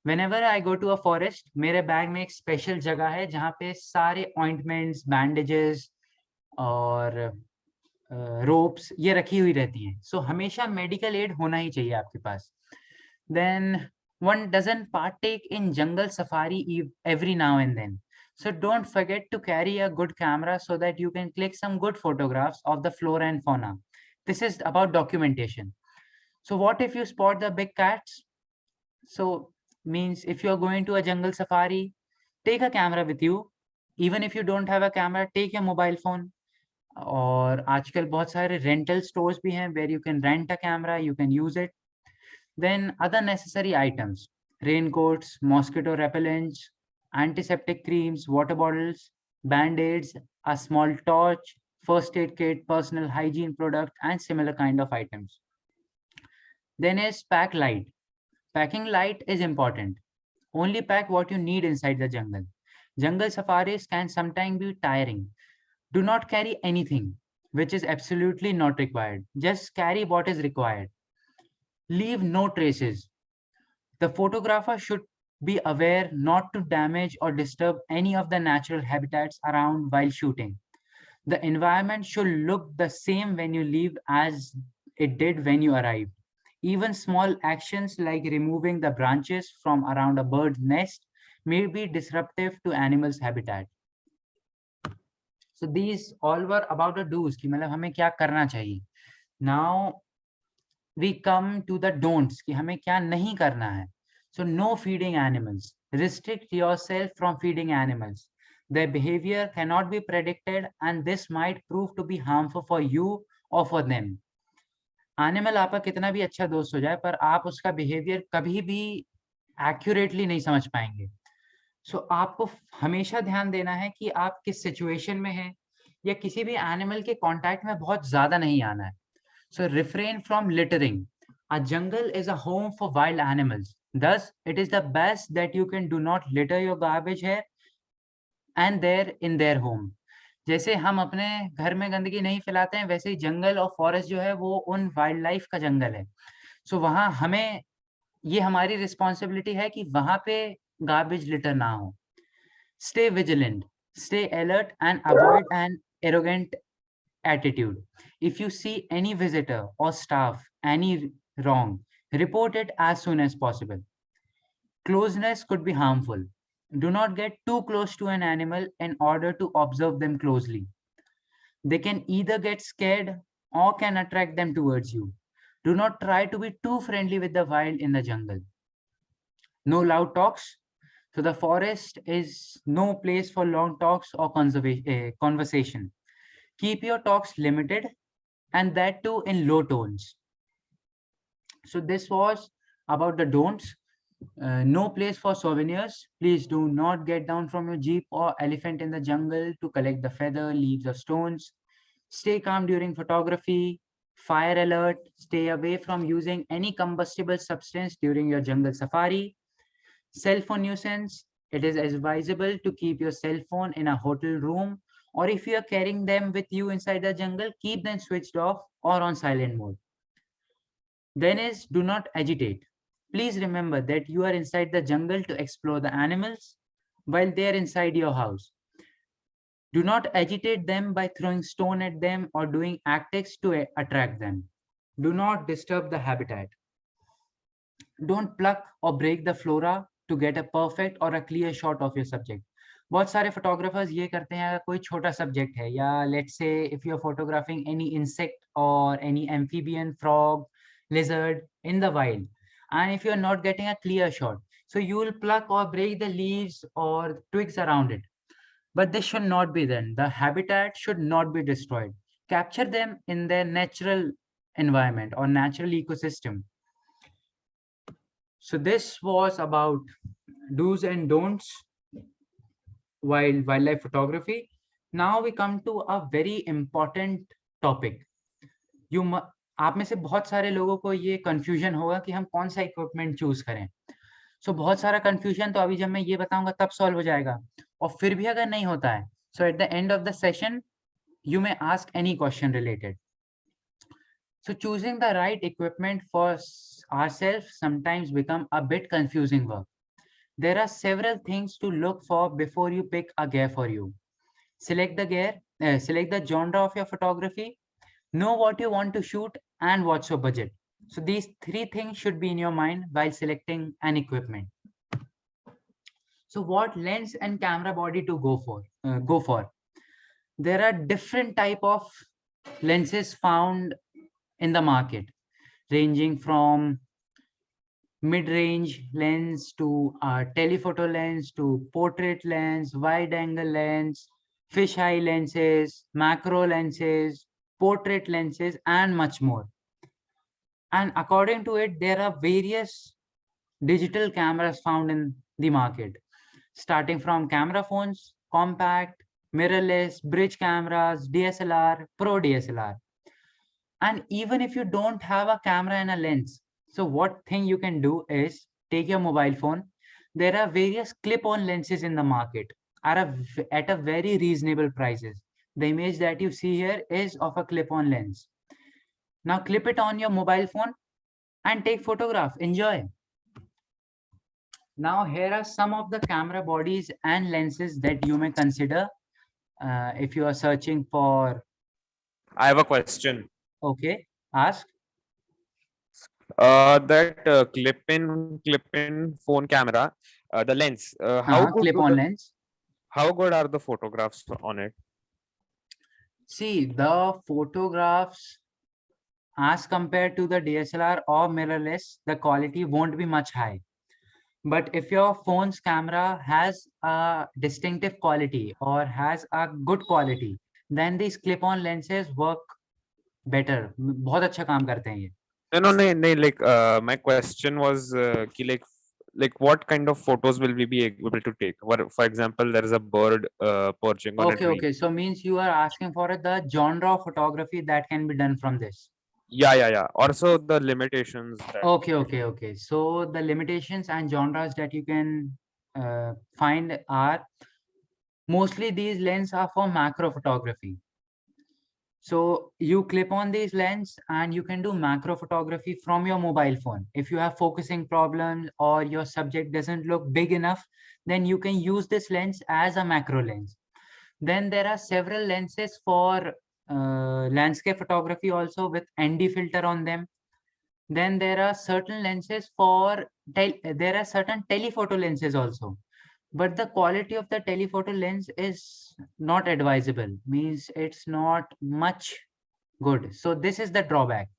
Whenever I go to a forest, मेरे bag में एक special जगह है जहाँ पे सारे ointments, bandages और ropes ये रखी हुई रहती हैं. So हमेशा medical aid होना ही चाहिए आपके पास. Then one doesn't partake in jungle safari every now and then. So don't forget to carry a good camera so that you can click some good photographs of the flora and fauna. This is about documentation. So what if you spot the big cats? So means if you're going to a jungle safari, take a camera with you. Even if you don't have a camera, take your mobile phone. और आजकल बहुत सारे rental stores भी हैं where you can rent a camera, you can use it. Then other necessary items, raincoats, mosquito repellents, antiseptic creams, water bottles, band-aids, a small torch, first aid kit, personal hygiene product, and similar kind of items. Then is pack light. Packing light is important. Only pack what you need inside the jungle. Jungle safaris can sometimes be tiring. Do not carry anything which is absolutely not required. Just carry what is required. Leave no traces. The photographer should be aware not to damage or disturb any of the natural habitats around while shooting. The environment should look the same when you leave as it did when you arrived. Even small actions like removing the branches from around a bird's nest may be disruptive to animals' habitat. So these all were about the do's कि मतलब हमें क्या करना चाहिए. Now we come to the don'ts कि हमें क्या नहीं करना है. So no feeding animals. Restrict yourself from feeding animals. Their behavior cannot be predicted and this might prove to be harmful for you or for them. Animal आपका कितना भी अच्छा दोस्त हो जाए पर आप उसका behavior कभी भी accurately नहीं समझ पाएंगे. So आपको हमेशा ध्यान देना है कि आप किस situation में हैं या किसी भी animal के contact में बहुत ज़्यादा नहीं आना है. So refrain from littering. A jungle is a home for wild animals. Thus, it is the best that you can do not litter your garbage here and there in their home. जैसे हम अपने घर में गंदगी नहीं फैलाते हैं, वैसे ही जंगल और फॉरेस्ट जो है वो उन वाइल्ड लाइफ का जंगल है. सो वहाँ हमें ये हमारी रिस्पॉन्सिबिलिटी है कि वहाँ पे गार्बेज लिटर ना हो. Stay vigilant, stay alert and avoid an arrogant attitude. If you see any visitor or staff any wrong, report it as soon as possible. Closeness could be harmful. Do not get too close to an animal in order to observe them closely. They can either get scared or can attract them towards you. Do not try to be too friendly with the wild in the jungle. No loud talks. So the forest is no place for long talks or conversation. Keep your talks limited, and that too in low tones. So this was about the don'ts. No place for souvenirs. Please do not get down from your jeep or elephant in the jungle to collect the feather, leaves, or stones. Stay calm during photography. Fire alert. Stay away from using any combustible substance during your jungle safari. Cell phone nuisance. It is advisable to keep your cell phone in a hotel room, or if you are carrying them with you inside the jungle, keep them switched off or on silent mode. Then is do not agitate. Please remember that you are inside the jungle to explore the animals while they are inside your house. Do not agitate them by throwing stone at them or doing antics to attract them. Do not disturb the habitat. Don't pluck or break the flora to get a perfect or a clear shot of your subject. बहुत सारे photographers ये करते हैं, अगर कोई छोटा subject है या let's say if you're photographing any insect or any amphibian, frog, lizard in the wild, and if you're not getting a clear shot, so you will pluck or break the leaves or twigs around it. But this should not be done. The habitat should not be destroyed. Capture them in their natural environment or natural ecosystem. So this was about do's and don'ts while wildlife photography. Now we come to a very important topic. आप में से बहुत सारे लोगों को ये confusion होगा कि हम कौन सा इक्विपमेंट चूज करें. सो बहुत सारा कंफ्यूजन तो अभी जब मैं ये बताऊंगा तब सॉल्व हो जाएगा, और फिर भी अगर नहीं होता है, so at the end of the session you may ask any question related. So choosing the right equipment for ourselves sometimes become a bit confusing work. There are several things to look for before you pick a gear for you. Select the gear, select the genre of your photography, know what you want to shoot, and what's your budget. So these three things should be in your mind while selecting an equipment. So what lens and camera body to go for? There are different type of lenses found in the market, ranging from mid-range lens to telephoto lens to portrait lens, wide angle lens, fisheye lenses, macro lenses, portrait lenses, and much more. And according to it, there are various digital cameras found in the market, starting from camera phones, compact, mirrorless, bridge cameras, DSLR, Pro DSLR. And even if you don't have a camera and a lens, so what thing you can do is take your mobile phone. There are various clip-on lenses in the market at a very reasonable prices. The image that you see here is of a clip-on lens. Now clip it on your mobile phone and take photograph. Enjoy. Now here are some of the camera bodies and lenses that you may consider if you are searching for. I have a question. Okay, ask. That clip-in phone camera, the lens. How good clip-on lens. How good are the photographs on it? See, the photographs as compared to the DSLR or mirrorless, the quality won't be much high. But if your phone's camera has a distinctive quality or has a good quality, then these clip-on lenses work better. बहुत अच्छा काम करते हैं ये. No, like my question was like what kind of photos will we be able to take? What, for example, there is a bird perching on a tree. Okay. So means you are asking for the genre of photography that can be done from this. Yeah. Also the limitations. Okay. So the limitations and genres that you can find are mostly these lenses are for macro photography. So you clip on these lens and you can do macro photography from your mobile phone. If you have focusing problems or your subject doesn't look big enough, then you can use this lens as a macro lens. Then there are several lenses for landscape photography also with ND filter on them. Then there are certain lenses for, there are certain telephoto lenses also, but the quality of the telephoto lens is not advisable, means it's not much good. So this is the drawback.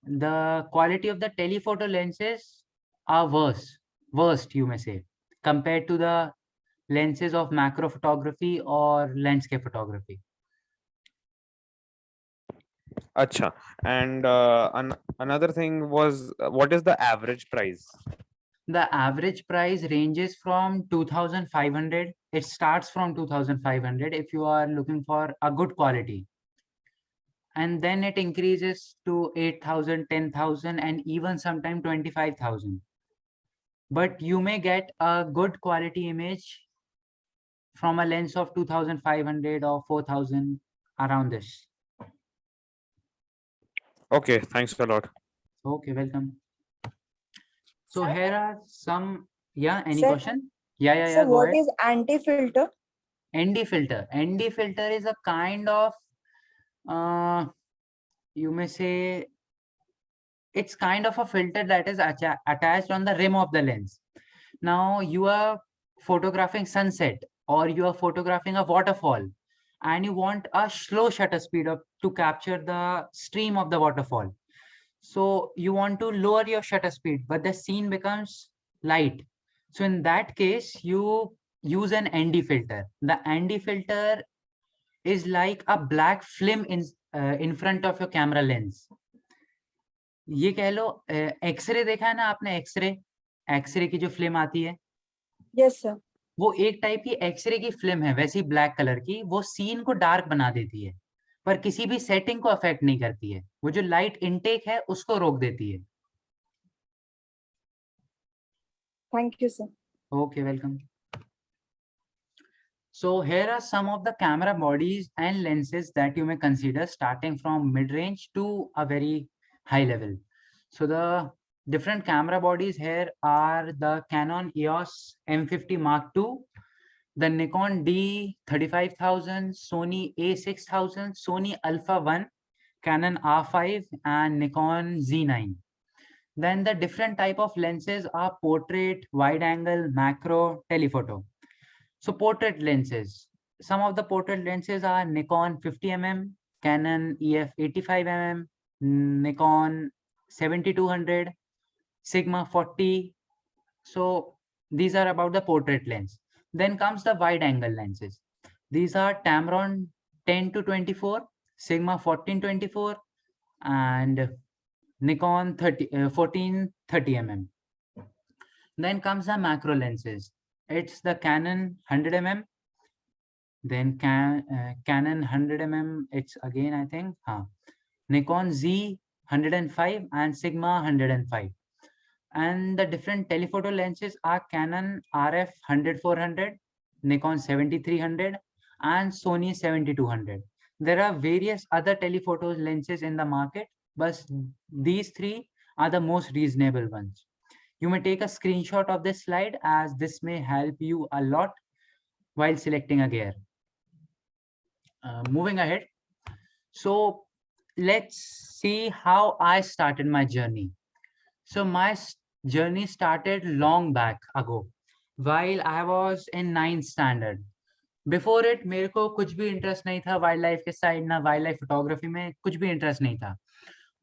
The quality of the telephoto lenses are worst you may say, compared to the lenses of macro photography or landscape photography. Acha. And another thing was, what is the average price? The average price ranges from 2,500. It starts from 2,500 if you are looking for a good quality. And then it increases to 8,000, 10,000, and even sometimes 25,000. But you may get a good quality image from a lens of 2,500 or 4,000, around this. Okay, thanks a lot. Okay, welcome. So Sir? here are some, yeah, any Sir? question? Yeah, So go what ahead. is anti-filter? ND filter. ND filter is a kind of, you may say, it's kind of a filter that is attached on the rim of the lens. Now you are photographing sunset or you are photographing a waterfall and you want a slow shutter speed up to capture the stream of the waterfall. So you want to lower your shutter speed, but the scene becomes light. So in that case, you use an ND filter. The ND filter is like a black film in front of your camera lens. ये कह लो, x ray देखा है ना आपने? X ray x ray की जो film आती है, Yes, sir. वो एक टाइप की एक्सरे की फिल्म है, वैसी ब्लैक कलर की। वो सीन को डार्क बना देती है पर किसी भी सेटिंग को अफेक्ट नहीं करती है। वो जो लाइट इनटेक है उसको रोक देती है। Thank you, sir. Okay, welcome. So here are some of the camera bodies and lenses that you may consider, starting from mid-range to a very high level. So the different camera bodies here are the Canon EOS M50 Mark II, the Nikon D35000, Sony A6000, Sony Alpha 1, Canon R5, and Nikon Z9. Then the different type of lenses are portrait, wide angle, macro, telephoto. So portrait lenses. Some of the portrait lenses are Nikon 50mm, Canon EF 85mm, Nikon 7200, Sigma 40. So these are about the portrait lens. Then comes the wide angle lenses. These are Tamron 10 to 24, Sigma 1424, and Nikon 1430mm. Then comes the macro lenses. It's the Canon 100mm, then Canon 100mm. It's again, I think, Nikon Z 105 and Sigma 105. And the different telephoto lenses are Canon RF 100-400, Nikon 7300, and Sony 7200. There are various other telephoto lenses in the market, but these three are the most reasonable ones. You may take a screenshot of this slide as this may help you a lot while selecting a gear. Moving ahead. So let's see how I started my journey. So my journey started long back ago while I was in 9th standard. Before it मेरे को कुछ भी interest नहीं था wild life के side, ना wild life photography में कुछ भी इंटरेस्ट नहीं था।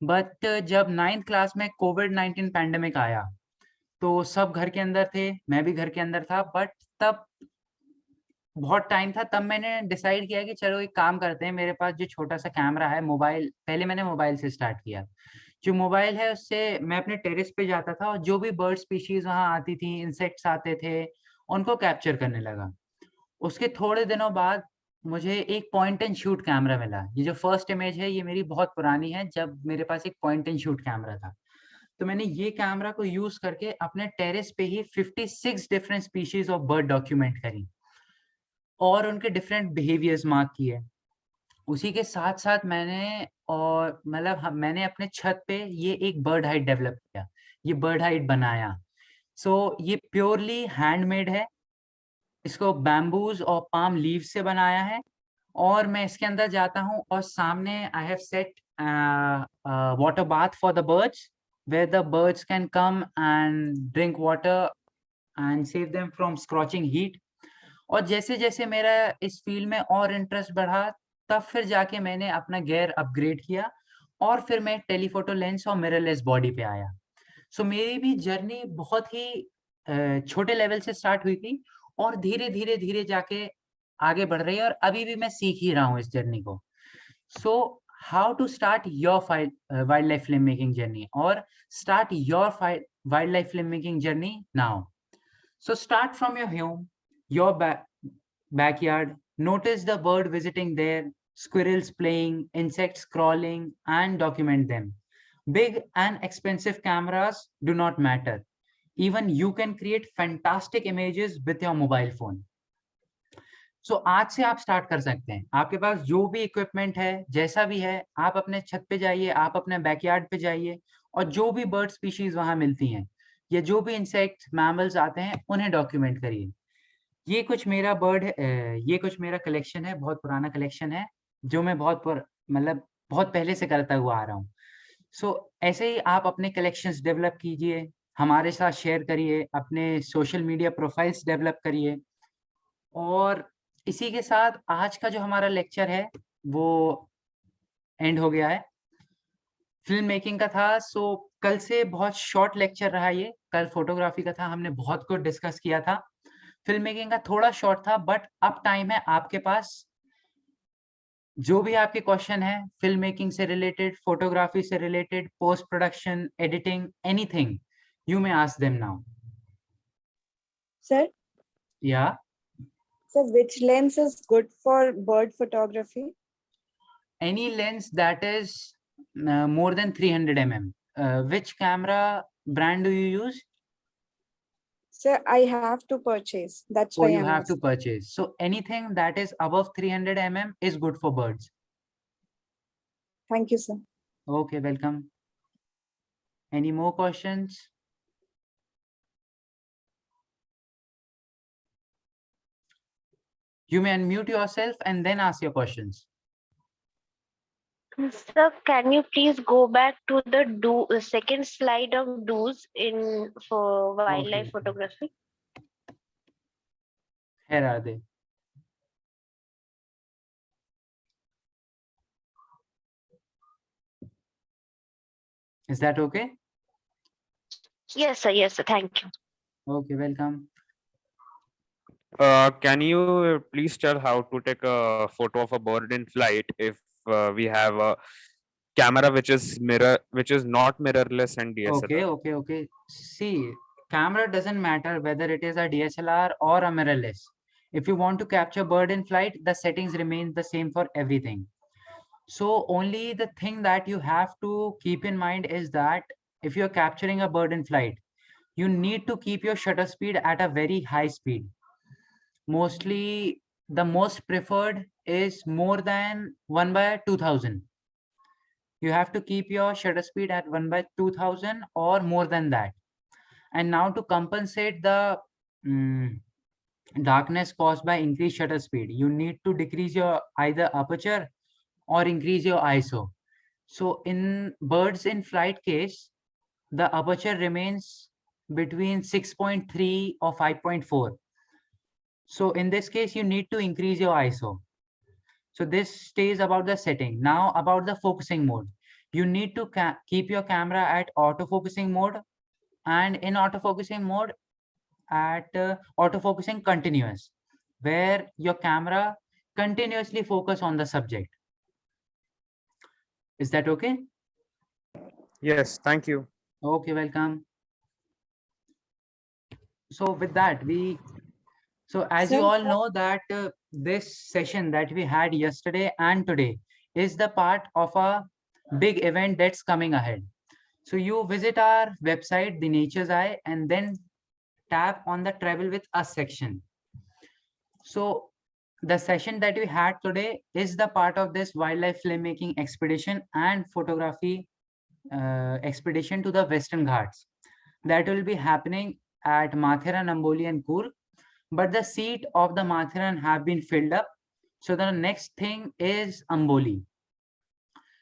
बट जब 9th क्लास में कोविड-19 पैंडेमिक आया तो सब घर के अंदर थे, मैं भी घर के अंदर था। बट तब बहुत टाइम था, तब मैंने डिसाइड किया कि चलो एक काम करते हैं। मेरे पास जो छोटा सा कैमरा है, मोबाइल, पहले मैंने मोबाइल से स्टार्ट किया। जो मोबाइल है उससे मैं अपने टेरेस पे जाता था और जो भी बर्ड स्पीशीज वहां आती थी, इंसेक्ट्स आते थे, उनको कैप्चर करने लगा। उसके थोड़े दिनों बाद मुझे एक पॉइंट एंड शूट कैमरा मिला। ये जो फर्स्ट इमेज है ये मेरी बहुत पुरानी है, जब मेरे पास एक पॉइंट एंड शूट कैमरा था। तो मैंने ये कैमरा को यूज करके अपने टेरेस पे ही 56 different species of bird document करी और उनके डिफरेंट बिहेवियर्स मार्क किए। उसी के साथ साथ मैंने, और मतलब मैंने अपने छत पे ये एक बर्ड हाइट डेवलप किया, ये बर्ड हाइट बनाया। सो ये प्योरली हैंडमेड है, इसको बैम्बूज और पाम लीव से बनाया है। और मैं इसके अंदर जाता हूँ और सामने I have set water bath for the birds, where the birds can come and drink water and save them from scorching heat. और जैसे जैसे मेरा इस फील्ड में और इंटरेस्ट बढ़ा, तब फिर जाके मैंने अपना गियर अपग्रेड किया और फिर मैं टेलीफोटो लेंस और मिररलेस बॉडी पे आया. सो मेरी भी जर्नी बहुत ही छोटे लेवल से स्टार्ट हुई थी और धीरे धीरे धीरे जाके आगे बढ़ रही है और अभी भी मैं सीख ही रहा हूँ इस जर्नी को. So how to start your wildlife film making journey और start your wildlife film making journey now. So start from your home, your backyard. Notice the bird visiting there, squirrels playing, insects crawling, and document them. Big and expensive cameras do not matter. Even you can create fantastic images with your mobile phone. So आज से आप start कर सकते हैं. आपके पास जो भी equipment है, जैसा भी है, आप अपने छत पे जाइए, आप अपने बैकयार्ड पे जाइए और जो भी बर्ड स्पीशीज वहां मिलती हैं या जो भी इंसेक्ट मैमल्स आते हैं उन्हें डॉक्यूमेंट करिए. ये कुछ मेरा ये कुछ मेरा कलेक्शन है, बहुत पुराना कलेक्शन है जो मैं मतलब बहुत पहले से करता हुआ आ रहा हूँ. सो ऐसे ही आप अपने कलेक्शंस डेवलप कीजिए, हमारे साथ शेयर करिए, अपने सोशल मीडिया प्रोफाइल्स डेवलप करिए. और इसी के साथ आज का जो हमारा लेक्चर है वो एंड हो गया है. फिल्म मेकिंग का था. सो कल से बहुत शॉर्ट लेक्चर रहा ये. कल फोटोग्राफी का था, हमने बहुत कुछ डिस्कस किया था. फिल्म मेकिंग का थोड़ा शॉर्ट था, बट अब टाइम है आपके पास. जो भी आपके क्वेश्चन है फिल्म मेकिंग से रिलेटेड, फोटोग्राफी से related, post production, editing, anything, you may ask them now. Sir, या so which lens is good for bird photography? any lens that is more than 300 mm. Which camera brand do you use? Sir, I have to purchase. That's Or why you I'm have to asking. purchase. So anything that is above 300 mm is good for birds. Thank you, sir. Okay, welcome. Any more questions? You may unmute yourself and then ask your questions. Sir, can you please go back to the second slide of do's in for wildlife Okay. photography? Here are they. Is that okay? Yes, sir. Yes, sir. Thank you. Okay, welcome. Can you please tell how to take a photo of a bird in flight if we have a camera which is not mirrorless and DSLR? Okay. See, camera doesn't matter whether it is a DSLR or a mirrorless. If you want to capture bird in flight, the settings remain the same for everything. So only the thing that you have to keep in mind is that if you're capturing a bird in flight, you need to keep your shutter speed at a very high speed. Mostly the most preferred is more than 1/2000. You have to keep your shutter speed at 1/2000 or more than that. And now to compensate the darkness caused by increased shutter speed, you need to decrease your either aperture or increase your ISO. So in birds in flight case, the aperture remains between 6.3 or 5.4. So in this case, you need to increase your ISO. So this stays about the setting. Now about the focusing mode. You need to keep your camera at autofocusing mode, and in autofocusing mode at autofocusing continuous, where your camera continuously focus on the subject. Is that okay? Yes, thank you. Okay, welcome. So with that, so as you Sir? all know that this session that we had yesterday and today is the part of a big event that's coming ahead. So you visit our website, The Nature's Eye, and then tap on the Travel with Us section. So the session that we had today is the part of this wildlife filmmaking expedition and photography expedition to the Western Ghats that will be happening at Mathiran, Amboli and Coorg. But the seat of the Mathiran have been filled up. So the next thing is Amboli.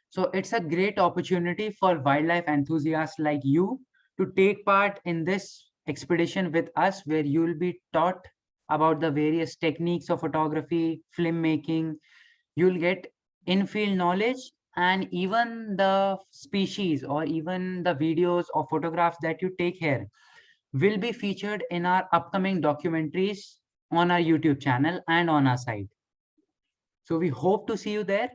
So it's a great opportunity for wildlife enthusiasts like you to take part in this expedition with us where you will be taught about the various techniques of photography, filmmaking. You'll get in-field knowledge, and even the species or even the videos or photographs that you take here will be featured in our upcoming documentaries on our YouTube channel and on our site. So we hope to see you there.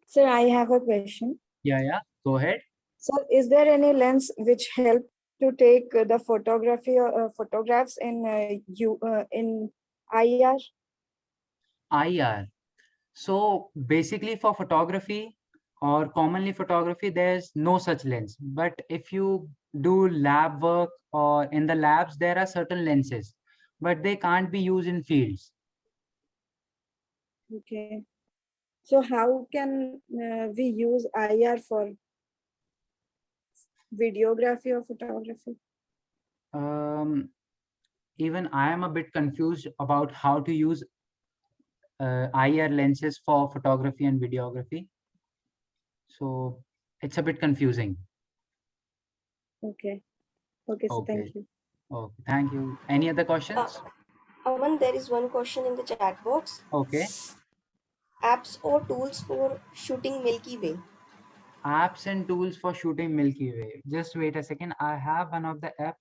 Sir, I have a question. Yeah, go ahead. So, is there any lens which help to take the photography or photographs in IR? IR. So basically for photography or commonly photography, there's no such lens. But if you do lab work or in the labs, there are certain lenses, but they can't be used in fields. Okay. So, how can we use IR for videography or photography? Even I am a bit confused about how to use IR lenses for photography and videography. So it's a bit confusing. Okay. Okay, so Okay. thank you. Okay, thank you. Any other questions? Aman, there is one question in the chat box. Okay. Apps or tools for shooting Milky Way? Apps and tools for shooting Milky Way. Just wait a second. I have one of the app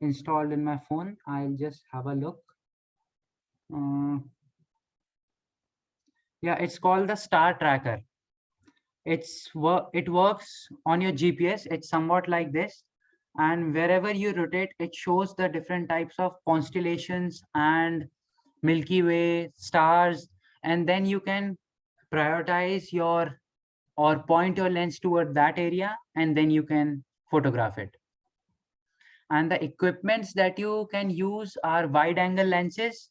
installed in my phone. I'll just have a look. Yeah, it's called the Star Tracker. It works on your GPS. It's somewhat like this, and wherever you rotate, it shows the different types of constellations and Milky Way stars, and then you can prioritize your or point your lens toward that area, and then you can photograph it. And the equipments that you can use are wide angle lenses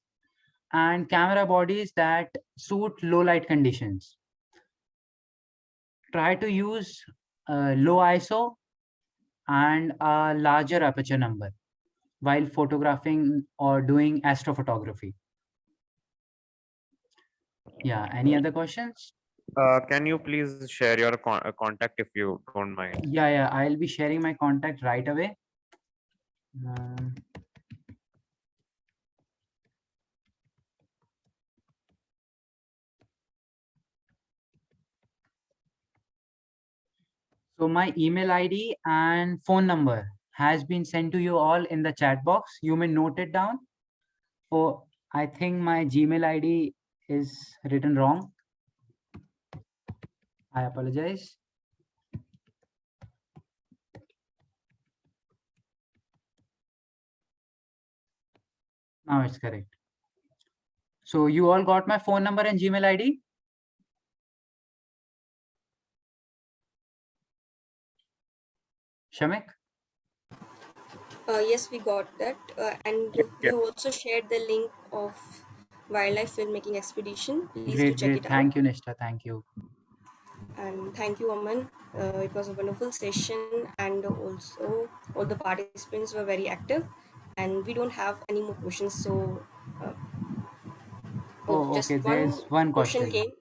and camera bodies that suit low light conditions. Try to use low ISO and a larger aperture number while photographing or doing astrophotography. Yeah, any other questions? Can you please share your contact if you don't mind? Yeah, I'll be sharing my contact right away. So my email ID and phone number has been sent to you all in the chat box. You may note it down. Oh, I think my Gmail ID is written wrong. I apologize. Now it's correct. So you all got my phone number and Gmail ID? Shamik? Yes, we got that. And we have also shared the link of Wildlife Filmmaking Expedition. Please do check Great. it out. Thank you, Nishta. Thank you. And thank you, Aman. It was a wonderful session, and also all the participants were very active. And we don't have any more questions, so Oh, just okay. one There's one question question. came.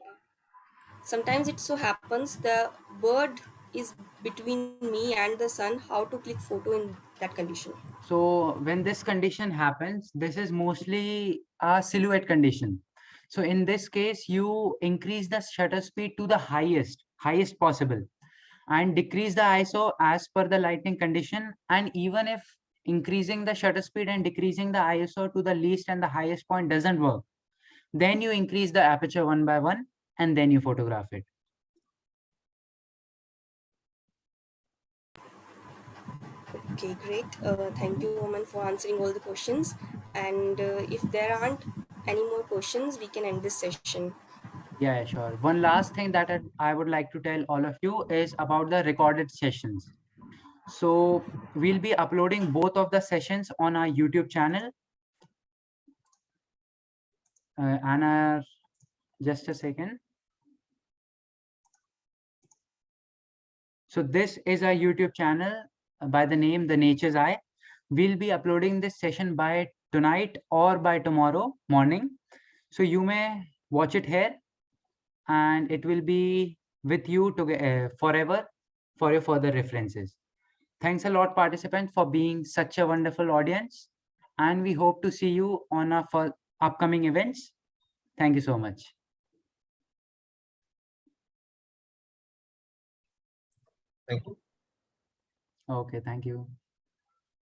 Sometimes it so happens the bird is between me and the sun. How to click photo in that condition? So when this condition happens, this is mostly a silhouette condition. So in this case, you increase the shutter speed to the highest possible, and decrease the ISO as per the lighting condition. And even if increasing the shutter speed and decreasing the ISO to the least and the highest point doesn't work, then you increase the aperture one by one, and then you photograph it. Okay, great. Thank you, Oman, for answering all the questions. And if there aren't any more questions, we can end this session. Yeah, sure. One last thing that I would like to tell all of you is about the recorded sessions. So we'll be uploading both of the sessions on our YouTube channel. Anna, just a second. So this is our YouTube channel by the name The Nature's Eye. We'll be uploading this session by tonight or by tomorrow morning. So you may watch it here, and it will be with you to forever for your further references. Thanks a lot, participants, for being such a wonderful audience. And we hope to see you on our upcoming events. Thank you so much. Thank you. Okay, thank you.